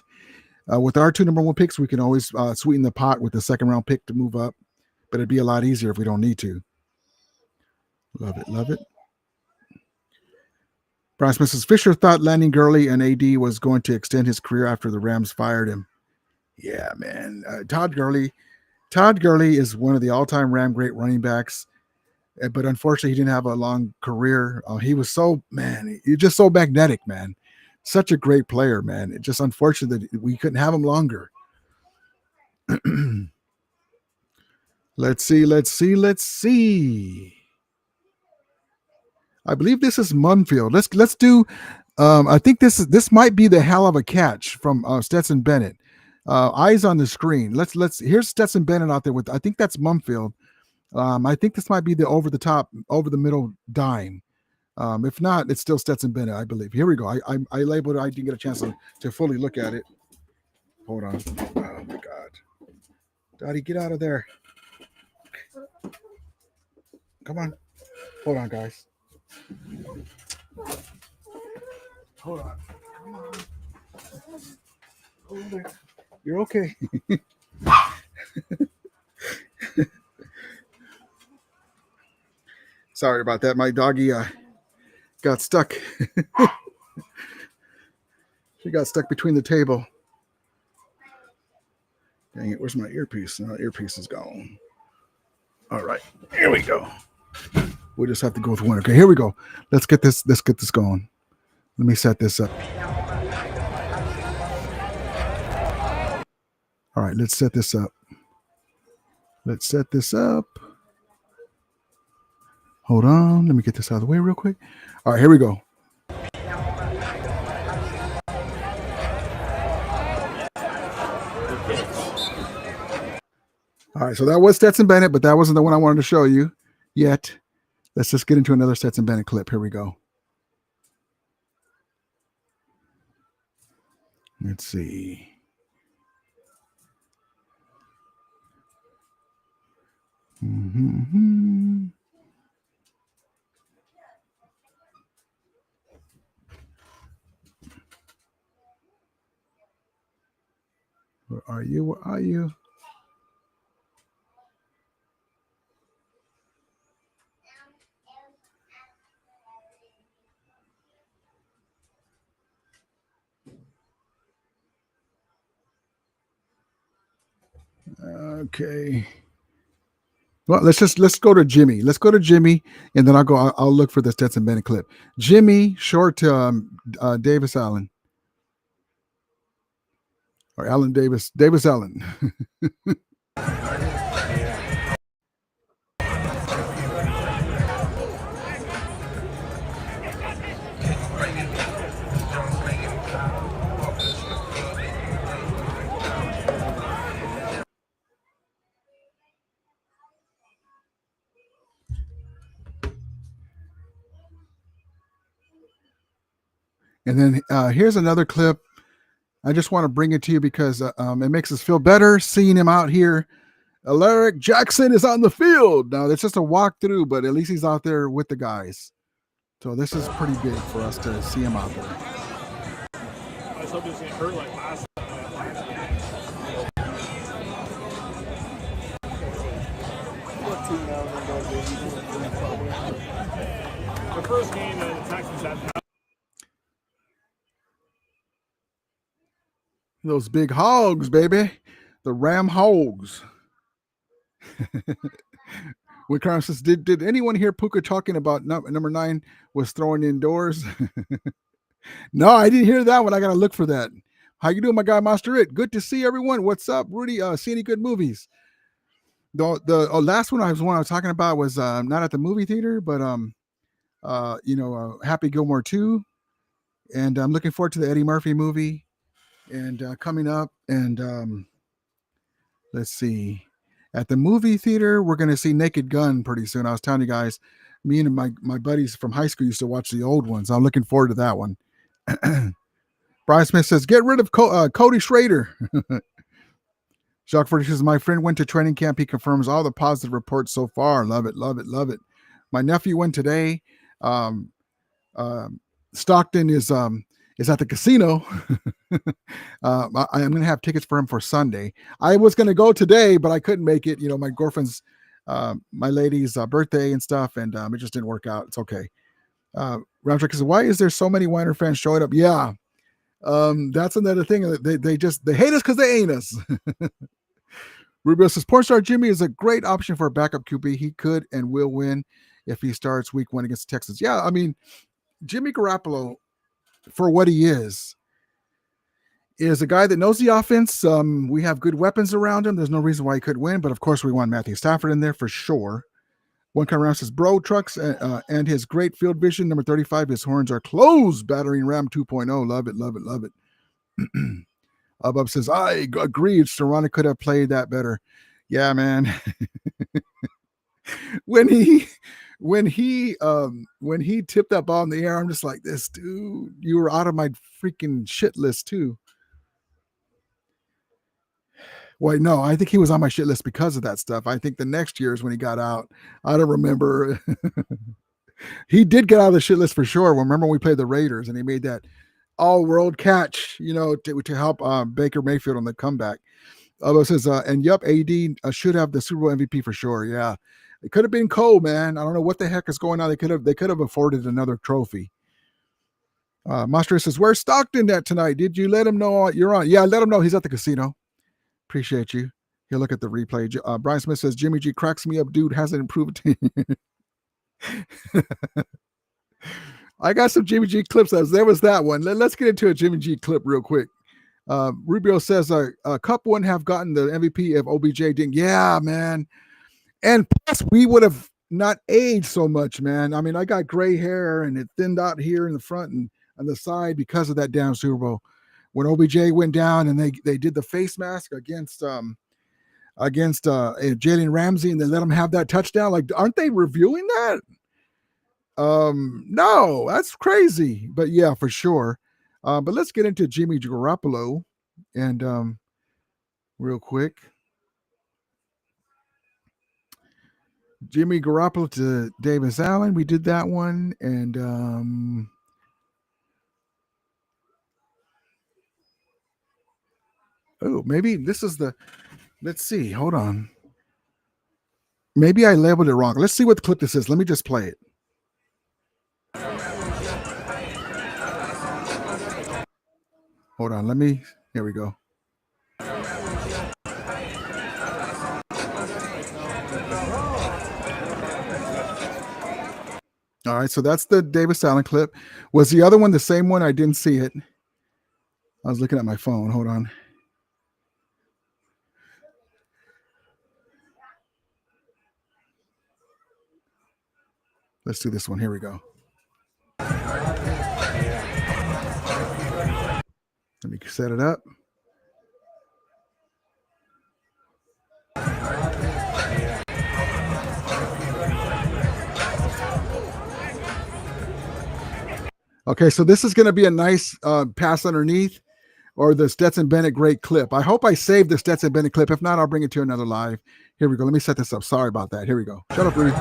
with our 2 number 1 picks, we can always sweeten the pot with the 2nd round pick to move up. But it'd be a lot easier if we don't need to. Love it. Brian Smith says Fisher thought landing Gurley and AD was going to extend his career after the Rams fired him. Yeah, man. Todd Gurley is one of the all-time Ram great running backs. But unfortunately, he didn't have a long career. He was he's just so magnetic, man. Such a great player, man. It's just unfortunate that we couldn't have him longer. Let's see. I believe this is Munfield. Let's do I think this might be the hell of a catch from Stetson Bennett. Eyes on the screen. Let's here's Stetson Bennett out there with, I think that's Mumfield. I think this might be the over the middle dime. If not, it's still Stetson Bennett, I believe. Here we go. I labeled it. I didn't get a chance to fully look at it. Hold on. Oh my God. Daddy, get out of there. Come on. Hold on, guys. Hold on. Come on. Hold there. You're okay. Sorry about that. My doggy got stuck. She got stuck between the table. Dang it, where's my earpiece? No, earpiece is gone. All right, here we go. We'll just have to go with one. Okay, here we go. Let's get this going. Let me set this up. All right, let's set this up. Hold on, let me get this out of the way real quick. All right, here we go. All right, so that was Stetson Bennett, but that wasn't the one I wanted to show you yet. Let's just get into another Stetson Bennett clip. Here we go. Let's see. Mm-hmm. Where are you? Okay. Well, let's go to Jimmy. Let's go to Jimmy, and then I'll look for the Stetson Bennett clip. Jimmy, short Davis Allen. Or Allen Davis Allen. And then here's another clip. I just want to bring it to you because it makes us feel better seeing him out here. Alaric Jackson is on the field. Now, it's just a walkthrough, but at least he's out there with the guys. So this is pretty big for us to see him out there. I was hoping it was going to hurt like last time. The first game the Texans had. Those big hogs, baby. The Ram hogs. When Carmen says, did anyone hear Puka talking about number 9 was throwing indoors? No, I didn't hear that one. I got to look for that. How you doing, my guy, Master It? Good to see everyone. What's up, Rudy? See any good movies? The last one I was talking about was not at the movie theater, but Happy Gilmore 2. And I'm looking forward to the Eddie Murphy movie. And coming up, and let's see. At the movie theater, we're going to see Naked Gun pretty soon. I was telling you guys, me and my buddies from high school used to watch the old ones. I'm looking forward to that one. Brian Smith says, get rid of Cody Schrader. Jacques Forty says, my friend went to training camp. He confirms all the positive reports so far. Love it, love it, love it. My nephew went today. Stockton is at the casino. I'm going to have tickets for him for Sunday. I was going to go today, but I couldn't make it. My girlfriend's, my lady's birthday and stuff, and it just didn't work out. It's okay. Roundtrek says, why is there so many Weiner fans showing up? Yeah. That's another thing. They hate us because they ain't us. Rubio says, porn star Jimmy is a great option for a backup QB. He could and will win if he starts week 1 against the Texans. Yeah, I mean, Jimmy Garoppolo, for what he is a guy that knows the offense. We have good weapons around him. There's no reason why he could win, but of course we want Matthew Stafford in there for sure. One kind Ram says, bro, trucks and his great field vision. Number 35, his horns are closed. Battering Ram 2.0. Love it, love it, love it. Abub says, I agree. Serrano could have played that better. Yeah, man. when he tipped that ball in the air, I'm just like, this dude, you were out of my freaking shit list too. Well, no, I think he was on my shit list because of that stuff. I think the next year is when he got out. I don't remember. He did get out of the shit list for sure. Remember when we played the Raiders and he made that all-world catch, to help Baker Mayfield on the comeback. Although says, and yep, AD should have the Super Bowl MVP for sure. Yeah, it could have been Cole, man. I don't know what the heck is going on. They could have afforded another trophy. Monster says, where's Stockton at tonight? Did you let him know you're on? Yeah, I let him know he's at the casino. Appreciate you. He'll look at the replay. Brian Smith says, Jimmy G cracks me up. Dude hasn't improved. I got some Jimmy G clips. There was that one. Let's get into a Jimmy G clip real quick. Rubio says, Cup wouldn't have gotten the MVP if OBJ didn't. Yeah, man. And plus, we would have not aged so much, man. I mean, I got gray hair and it thinned out here in the front and on the side because of that damn Super Bowl. When OBJ went down and they did the face mask against Jalen Ramsey and they let him have that touchdown. Like, aren't they reviewing that? No, that's crazy. But yeah, for sure. But let's get into Jimmy Garoppolo and real quick. Jimmy Garoppolo to Davis Allen. We did that one. And maybe this is let's see. Hold on. Maybe I labeled it wrong. Let's see what the clip this is. Let me just play it. Hold on. Here we go. All right. So that's the Davis Allen clip. Was the other one the same one? I didn't see it. I was looking at my phone. Hold on. Let's do this one. Here we go. Let me set it up. Okay, so this is going to be a nice pass underneath or the Stetson Bennett great clip. I hope I saved the Stetson Bennett clip. If not, I'll bring it to another live. Here we go. Let me set this up. Sorry about that. Here we go. Shut up, Rudy.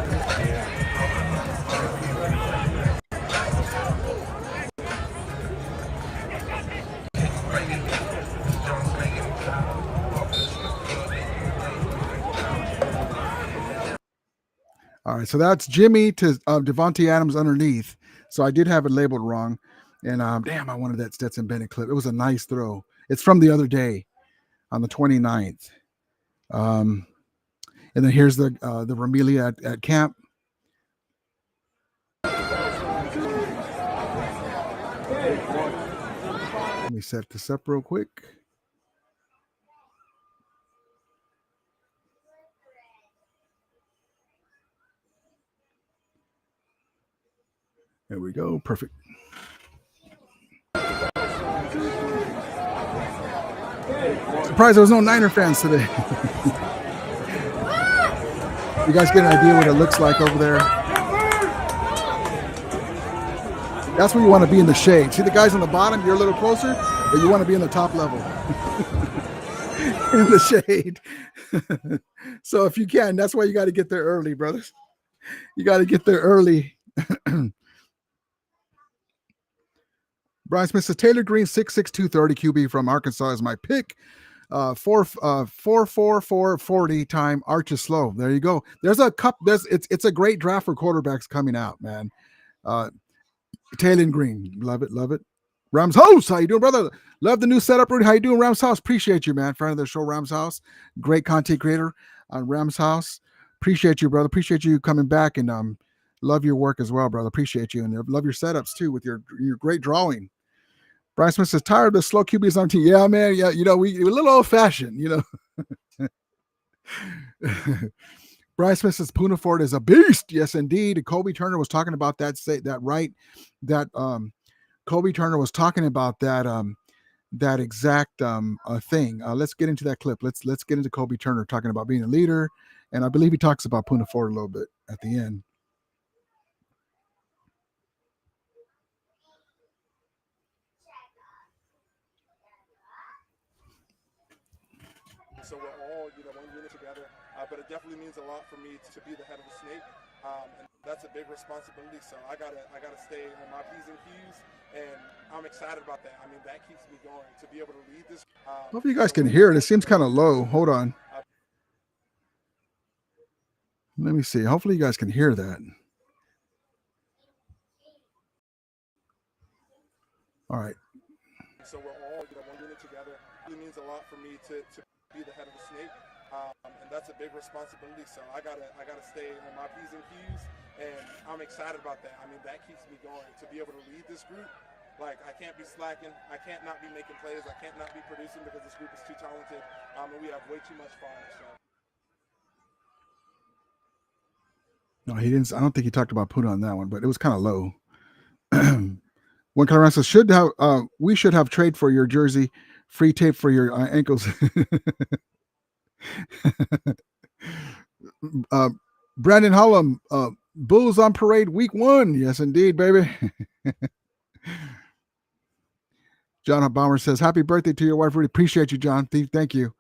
All right, so that's Jimmy to Devontae Adams underneath. So I did have it labeled wrong. And damn, I wanted that Stetson Bennett clip. It was a nice throw. It's from the other day on the 29th. And then here's the Ramelia at camp. Let me set this up real quick. There we go. Perfect. Surprised there was no Niner fans today. You guys get an idea what it looks like over there? That's where you want to be in the shade. See the guys on the bottom? You're a little closer, but you want to be in the top level. In the shade. So if you can, that's why you got to get there early, brothers. You got to get there early. Brian Smith says Taylor Green 6'6", 230 QB from Arkansas is my pick. 4.40 time arches slow. There you go. There's a cup. It's a great draft for quarterbacks coming out, man. Taylor Green, love it, love it. Rams House, how you doing, brother? Love the new setup, Rudy. How you doing, Rams House? Appreciate you, man. Friend of the show, Rams House. Great content creator on Rams House. Appreciate you, brother. Appreciate you coming back and love your work as well, brother. Appreciate you and love your setups too with your great drawing. Brian Smith says, tired of the slow QBs on team. Yeah, man. Yeah, we're a little old fashioned, Bryce Smith says Poona Ford is a beast. Yes, indeed. Kobe Turner was talking about that. Kobe Turner was talking about that exact thing. Let's get into that clip. Let's get into Kobe Turner talking about being a leader, and I believe he talks about Poona Ford a little bit at the end. So we're all, one unit together. But it definitely means a lot for me to be the head of the snake, and that's a big responsibility. So I gotta stay on my P's and Q's, and I'm excited about that. I mean, that keeps me going to be able to lead this. Hope you guys can hear it. It seems kind of low. Hold on. Let me see. Hopefully you guys can hear that. All right. So we're all, one unit together. It means a lot for me to be the head of the snake, and that's a big responsibility. So I gotta stay on my P's and Q's, and I'm excited about that. I mean, that keeps me going to be able to lead this group. Like, I can't be slacking. I can't not be making plays. I can't not be producing because this group is too talented, and we have way too much fire. So. No, he didn't. I don't think he talked about Poona on that one, but it was kind of low. One Colorado says, we should have trade for your jersey, free tape for your ankles. Brandon Hollum, Bulls on parade week 1. Yes, indeed, baby. John Baumer says, happy birthday to your wife. Really appreciate you, John. Thank you.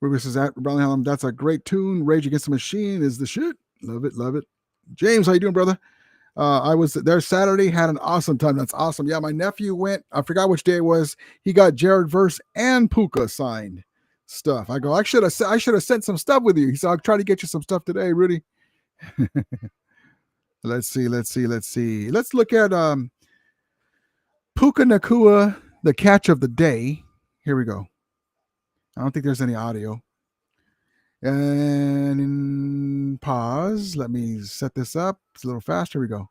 Ruby says, Brandon Hollum, that's a great tune. Rage Against the Machine is the shit. Love it, love it. James, how you doing, brother? I was there Saturday, had an awesome time. That's awesome. Yeah, my nephew went. I forgot which day it was. He got Jared Verse and Puka signed stuff. I go, I should have sent some stuff with you. So I'll try to get you some stuff today, Rudy. Let's see. Let's look at Puka Nacua, the catch of the day. Here we go. I don't think there's any audio. And in pause, let me set this up. It's a little faster. Here we go.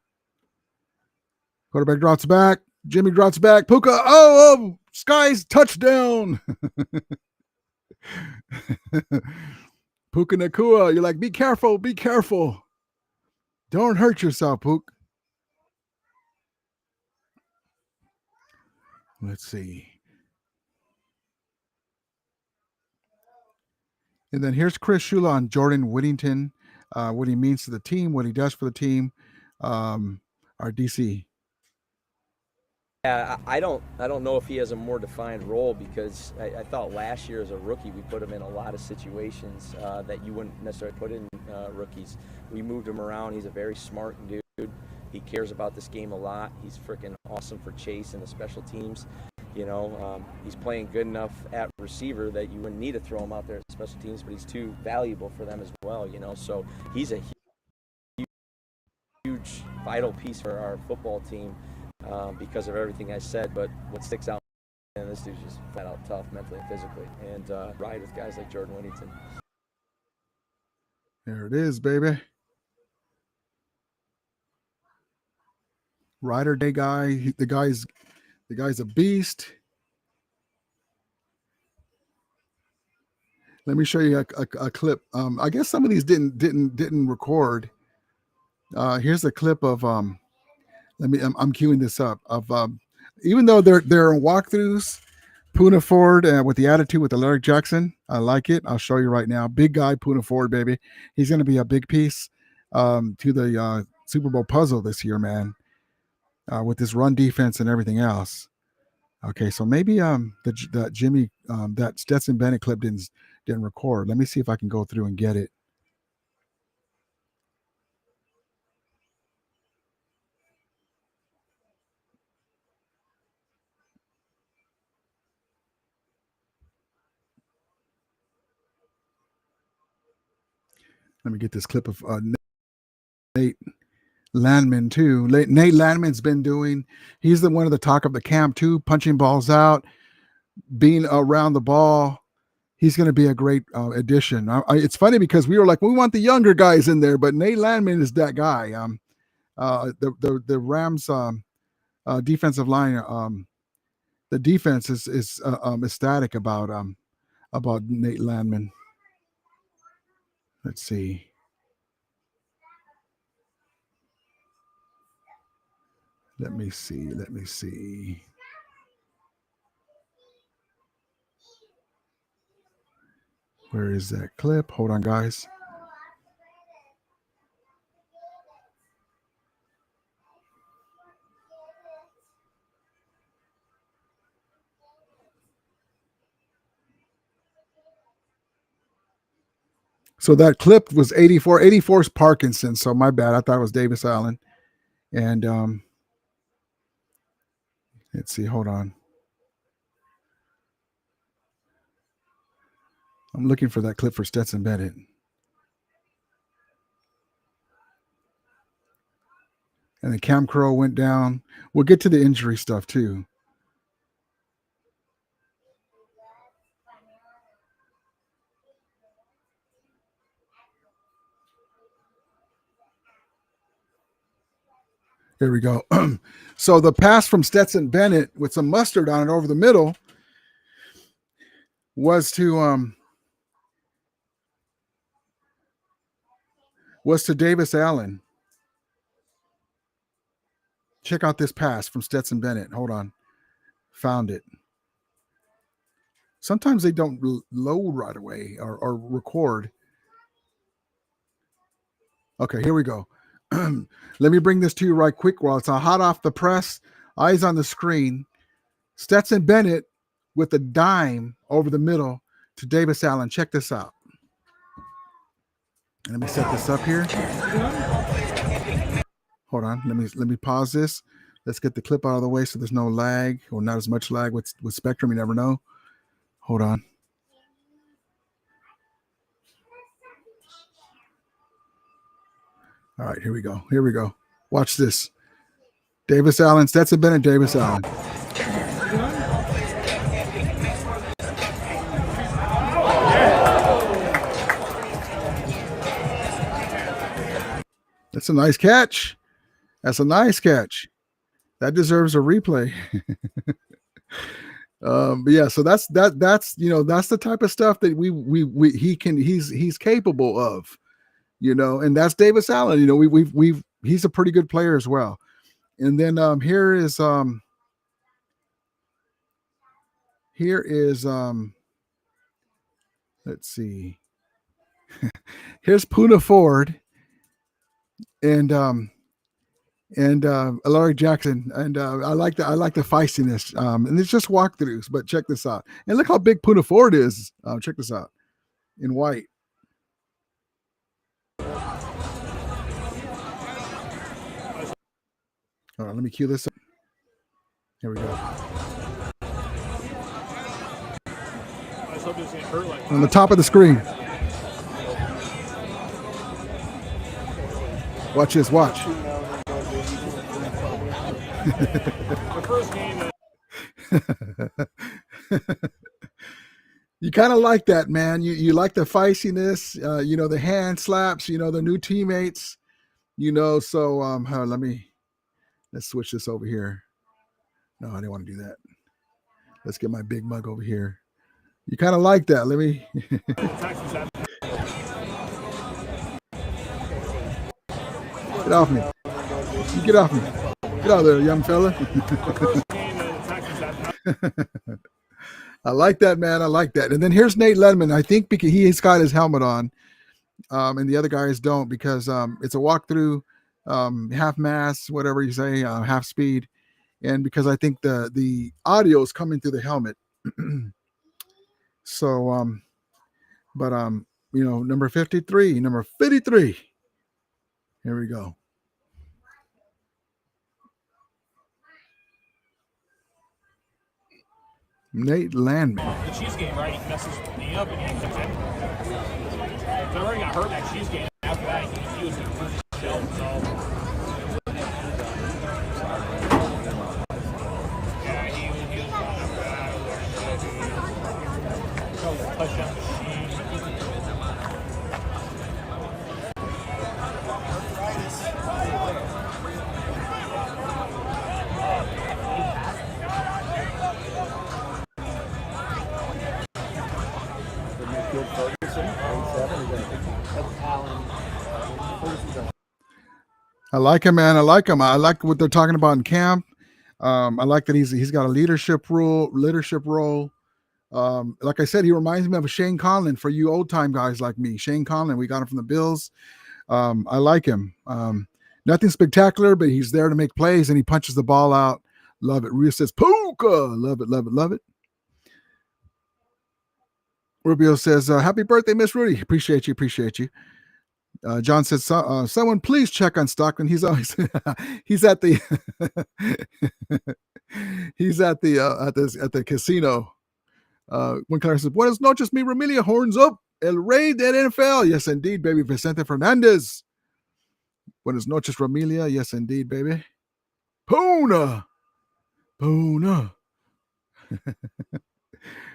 Quarterback drops back. Jimmy drops back. Puka. Oh, Skies touchdown. Puka Nacua. You're like, be careful. Be careful. Don't hurt yourself, Puka. Let's see. And then here's Chris Shula on Jordan Whittington, what he means to the team, what he does for the team, our DC. Yeah, I don't know if he has a more defined role, because I thought last year as a rookie we put him in a lot of situations that you wouldn't necessarily put in rookies. We moved him around. He's a very smart dude. He cares about this game a lot. He's freaking awesome for Chase and the special teams. He's playing good enough at receiver that you wouldn't need to throw him out there at special teams, but he's too valuable for them as well, So he's a huge, vital piece for our football team because of everything I said. But what sticks out, and this dude's just flat out tough mentally and physically, and ride with guys like Jordan Whittington. There it is, baby. Rider Day guy. The guy's a beast. Let me show you a clip. I guess some of these didn't record. Here's a clip of I'm queuing this up of even though they're in walkthroughs, Poona Ford with the attitude with Alaric Jackson. I like it. I'll show you right now. Big guy Poona Ford, baby. He's going to be a big piece to the Super Bowl puzzle this year, man. With this run defense and everything else. Okay, so maybe that Jimmy that Stetson Bennett clip didn't record. Let me see if I can go through and get it. Let me get this clip of Nate Landman too. Nate Landman's been doing. He's the one of the talk of the camp too, punching balls out, being around the ball. He's going to be a great addition. It's funny because we were like, we want the younger guys in there, but Nate Landman is that guy. The Rams defensive line, the defense is ecstatic about Nate Landman. Let's see. Let me see. Where is that clip? Hold on, guys. So that clip was 84. 84 is Parkinson. So my bad. I thought it was Davis Allen. And let's see. Hold on. I'm looking for that clip for Stetson Bennett. And the Cam Crow went down. We'll get to the injury stuff too. There we go. So the pass from Stetson Bennett with some mustard on it over the middle was to Davis Allen. Check out this pass from Stetson Bennett. Hold on. Found it. Sometimes they don't load right away or record. Okay, here we go. Let me bring this to you right quick while it's hot off the press. Eyes on the screen. Stetson Bennett with a dime over the middle to Davis Allen. Check this out. Let me set this up here. Hold on. Let me pause this. Let's get the clip out of the way so there's no lag, or not as much lag with Spectrum. You never know. Hold on. All right, here we go. Here we go. Watch this. Davis Allen, Stetson Bennett, Davis Allen. That's a nice catch. That's a nice catch. That deserves a replay. But yeah, so that's the type of stuff that he's capable of. And that's Davis Allen. He's a pretty good player as well. And then here is let's see. Here's Puna Ford and Alaric Jackson, and I like the feistiness. And it's just walkthroughs, but check this out. And look how big Puna Ford is. Check this out in white. All right, let me cue this up. Here we go. On the top of the screen. Watch this. Watch. The first game. You kind of like that, man. You like the feistiness, the hand slaps, the new teammates, so let's switch this over here. No, I didn't want to do that. Let's get my big mug over here. You kind of like that. Let me. Get off me. You get off me. Get out of there, young fella. I like that, man. I like that. And then here's Nate Ledman. I think because he's got his helmet on, and the other guys don't, because it's a walkthrough, half mass, whatever you say, half speed. And because I think the audio is coming through the helmet. So, number 53. Here we go. Nate Landman. The Chiefs game, right? He messes me up and he comes in. I already got hurt that Chiefs game. After that, he was in the shell, so. Yeah, he was after that. Touchdown machine. That's Allen. I like him, man. I like him. I like what they're talking about in camp. I like that he's got a leadership role. Like I said, he reminds me of a Shane Conlon for you old time guys like me. Shane Conlon, we got him from the Bills. I like him. Nothing spectacular, but he's there to make plays and he punches the ball out. Love it. Rubio says, Puka. Love it, love it, love it. Rubio says, happy birthday, Miss Rudy. Appreciate you. John says, someone please check on Stockton. He's always he's at the at the casino. One color says, Buenas noches, mi Ramilia, horns up, el rey del NFL. Yes, indeed, baby. Vicente Fernandez. Buenas noches, Ramilia. Yes, indeed, baby. Puna.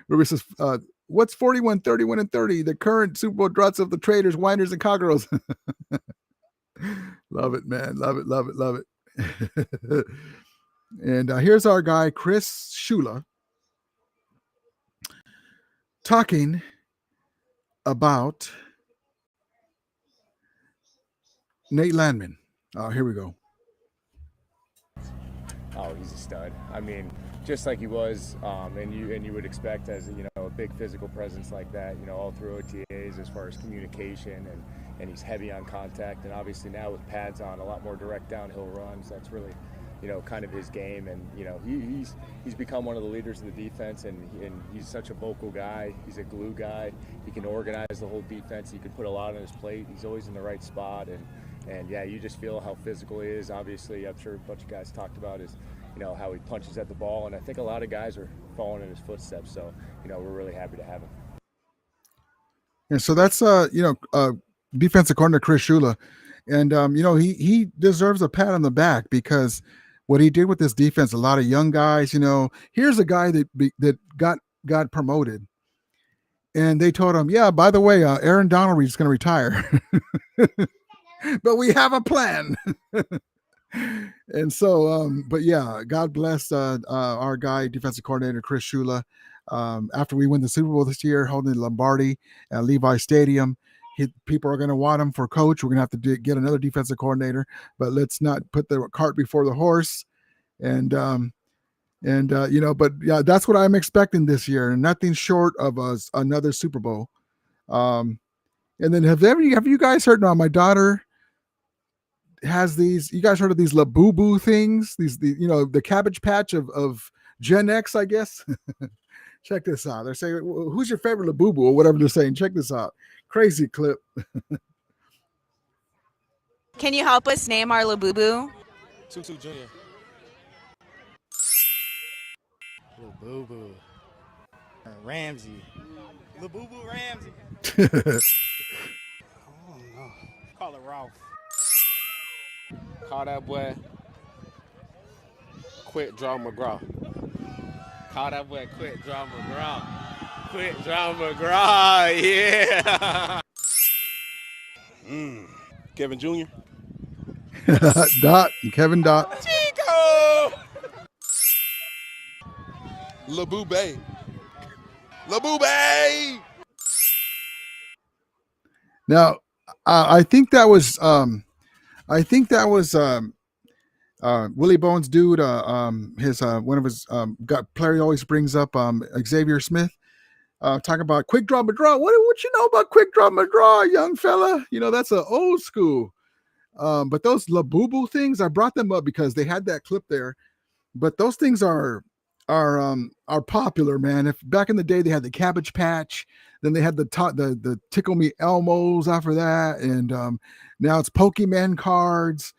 Ruby says, what's 41, 31, and 30? The current Super Bowl draughts of the traders, whiners, and cowgirls. Love it, man. Love it. And here's our guy, Chris Shula, talking about Nate Landman. Here we go. Oh, he's a stud. I mean, just like he was, and you would expect as a big physical presence like that, all through OTAs as far as communication, and he's heavy on contact, and obviously now with pads on, a lot more direct downhill runs. That's really, kind of his game, and he's become one of the leaders of the defense, and he's such a vocal guy. He's a glue guy. He can organize the whole defense. He can put a lot on his plate. He's always in the right spot, and yeah, you just feel how physical he is. Obviously, I'm sure a bunch of guys talked about is, how he punches at the ball, and I think a lot of guys are following in his footsteps. So, we're really happy to have him. And so that's defensive coordinator Chris Shula, and he deserves a pat on the back because what he did with this defense, a lot of young guys. Here's a guy that got promoted, and they told him, yeah, by the way, Aaron Donald is going to retire. But we have a plan. And so, but yeah, God bless our guy, defensive coordinator Chris Shula. After we win the Super Bowl this year, holding Lombardi at Levi Stadium, people are going to want him for coach. We're going to have to get another defensive coordinator, but let's not put the cart before the horse. And but yeah, that's what I'm expecting this year, and nothing short of another Super Bowl. And then have you guys heard? Now, my daughter has these. You guys heard of these Labubu things? The Cabbage Patch of Gen X, I guess. Check this out. They're saying, who's your favorite Labubu or whatever they're saying. Check this out. Crazy clip. Can you help us name our Labubu? Tutu Jr. Labubu. Ramsey. Labubu Ramsey. Oh no. Call it Ralph. Call that boy Quick Draw McGraw. Call that boy Quick Draw McGraw. Quick Draw McGraw, yeah. Kevin Jr. Dot and Kevin Dot. Chico! Labube. Labube. Now, I think that was Willie Bones' dude. His one of his player he always brings up, Xavier Smith, talking about Quick Draw McGraw. What you know about Quick Draw McGraw, young fella? That's an old school. But those Labubu things, I brought them up because they had that clip there. But those things are popular, man. If back in the day they had the Cabbage Patch, then they had the Tickle Me Elmos after that, and now it's Pokemon cards.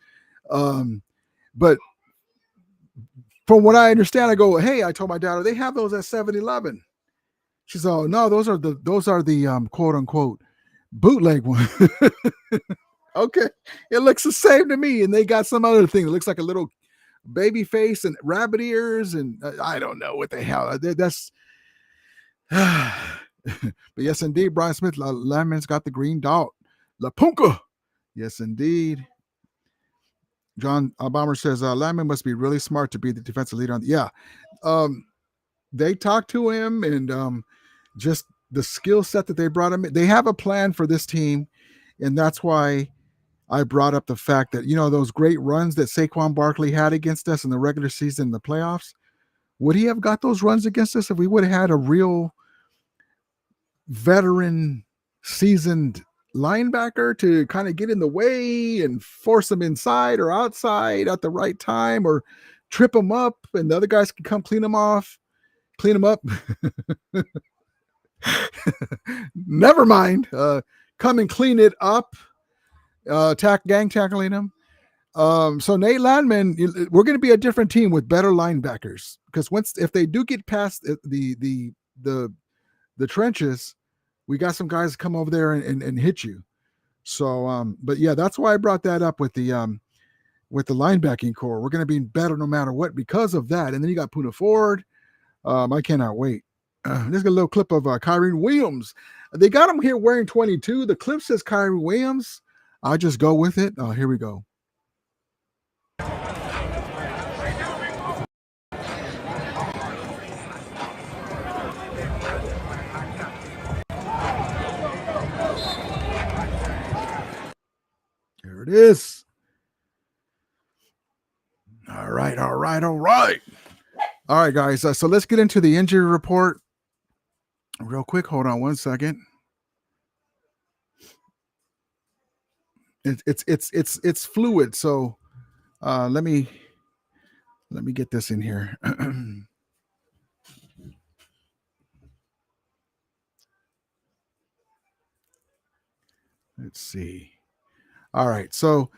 But from what I understand, I go, hey, I told my daughter they have those at 7-Eleven. She's all, no, those are the quote unquote bootleg one. Okay, it looks the same to me, and they got some other thing that looks like a little baby face and rabbit ears, and I don't know what the hell that's. But yes, indeed, Brian Smith, Landman's got the green dot, La Punka. Yes, indeed. John Bomber says Landman must be really smart to be the defensive leader. They talked to him, and just the skill set that they brought him in. They have a plan for this team, And that's why I brought up the fact that, those great runs that Saquon Barkley had against us in the regular season and the playoffs, would he have got those runs against us if we would have had a real veteran, seasoned linebacker to kind of get in the way and force him inside or outside at the right time, or trip him up and the other guys can come clean him up? Never mind. Come and clean it up. Gang tackling him. So Nate Landman, we're going to be a different team with better linebackers, because if they do get past the trenches, we got some guys come over there and hit you. So, but yeah, that's why I brought that up with the linebacking core. We're going to be better no matter what because of that. And then you got Poona Ford. I cannot wait. Let's get a little clip of Kyrie Williams. They got him here wearing 22. The clip says Kyrie Williams. I'll just go with it. Here we go. Here it is. All right. All right, guys. So let's get into the injury report real quick. Hold on one second. It's fluid. So let me get this in here. Let's see. All right. So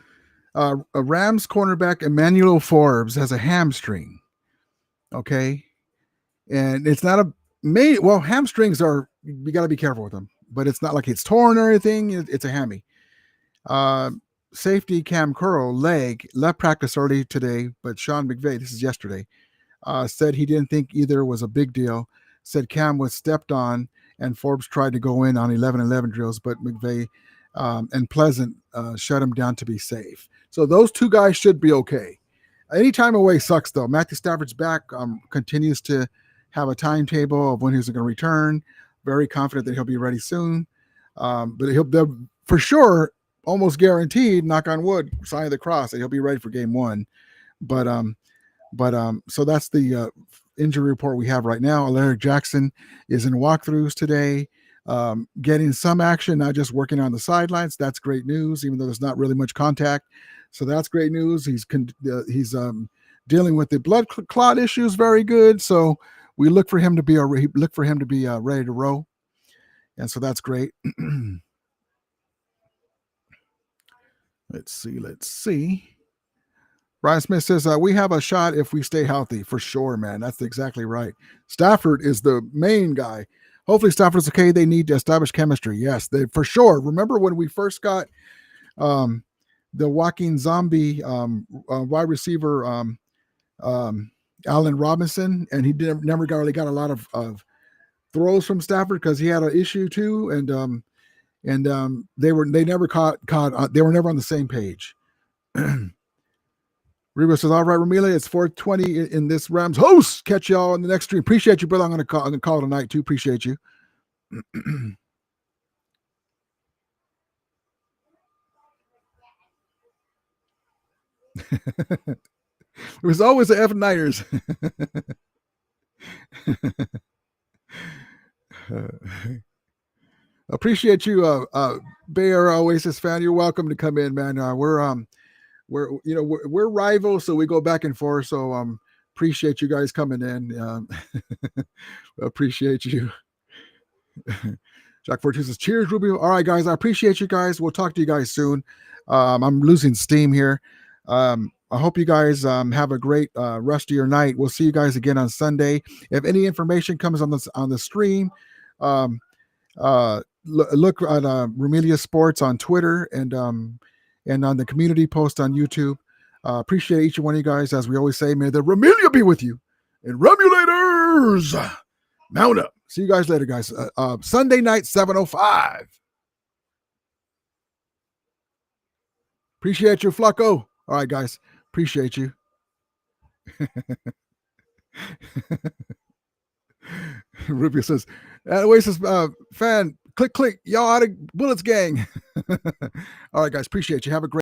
a Rams cornerback, Emmanuel Forbes, has a hamstring. Okay. And it's not hamstrings you got to be careful with them, but it's not like it's torn or anything. It's a hammy. Safety Cam Curl, leg, left practice early today, but Sean McVay, this is yesterday, said he didn't think either was a big deal. Said Cam was stepped on and Forbes tried to go in on 11-11 drills, but McVay and Pleasant shut him down to be safe. So those two guys should be okay. Any time away sucks, though. Matthew Stafford's back, continues to have a timetable of when he's going to return. Very confident that he'll be ready soon. But they'll for sure, almost guaranteed, knock on wood, sign of the cross, that he'll be ready for game one. But so that's the injury report we have right now. Alaric Jackson is in walkthroughs today, getting some action, not just working on the sidelines. That's great news, even though there's not really much contact. So that's great news. He's dealing with the blood clot issues very good. So we look for him to be ready to roll, and so that's great. Let's see. Brian Smith says, we have a shot if we stay healthy. For sure, man. That's exactly right. Stafford is the main guy. Hopefully Stafford's okay. They need to establish chemistry. Yes, for sure. Remember when we first got the walking zombie wide receiver, Allen Robinson, and he never really got a lot of throws from Stafford because he had an issue too, and they were never on the same page. Reba says, all right, Ramila, it's 4:20 in this Rams host. Catch y'all in the next stream. Appreciate you, brother. I'm gonna call tonight too. Appreciate you. It was always the F-Niners. Appreciate you, Bear Oasis fan. You're welcome to come in, man. We're rivals, so we go back and forth. So appreciate you guys coming in. Appreciate you. Jack Fortune says, cheers, Rubio. All right, guys. I appreciate you guys. We'll talk to you guys soon. I'm losing steam here. I hope you guys have a great rest of your night. We'll see you guys again on Sunday. If any information comes on the stream, look at Rumelia Sports on Twitter and on the community post on YouTube. Appreciate each one of you guys. As we always say, may the Rumelia be with you. And Romulators, mount up. See you guys later, guys. Sunday night, 7:05. Appreciate you, Flacco. All right, guys. Appreciate you. Rubio says, Oasis fan, Click, click. Y'all out of Bullets gang. All right, guys. Appreciate you. Have a great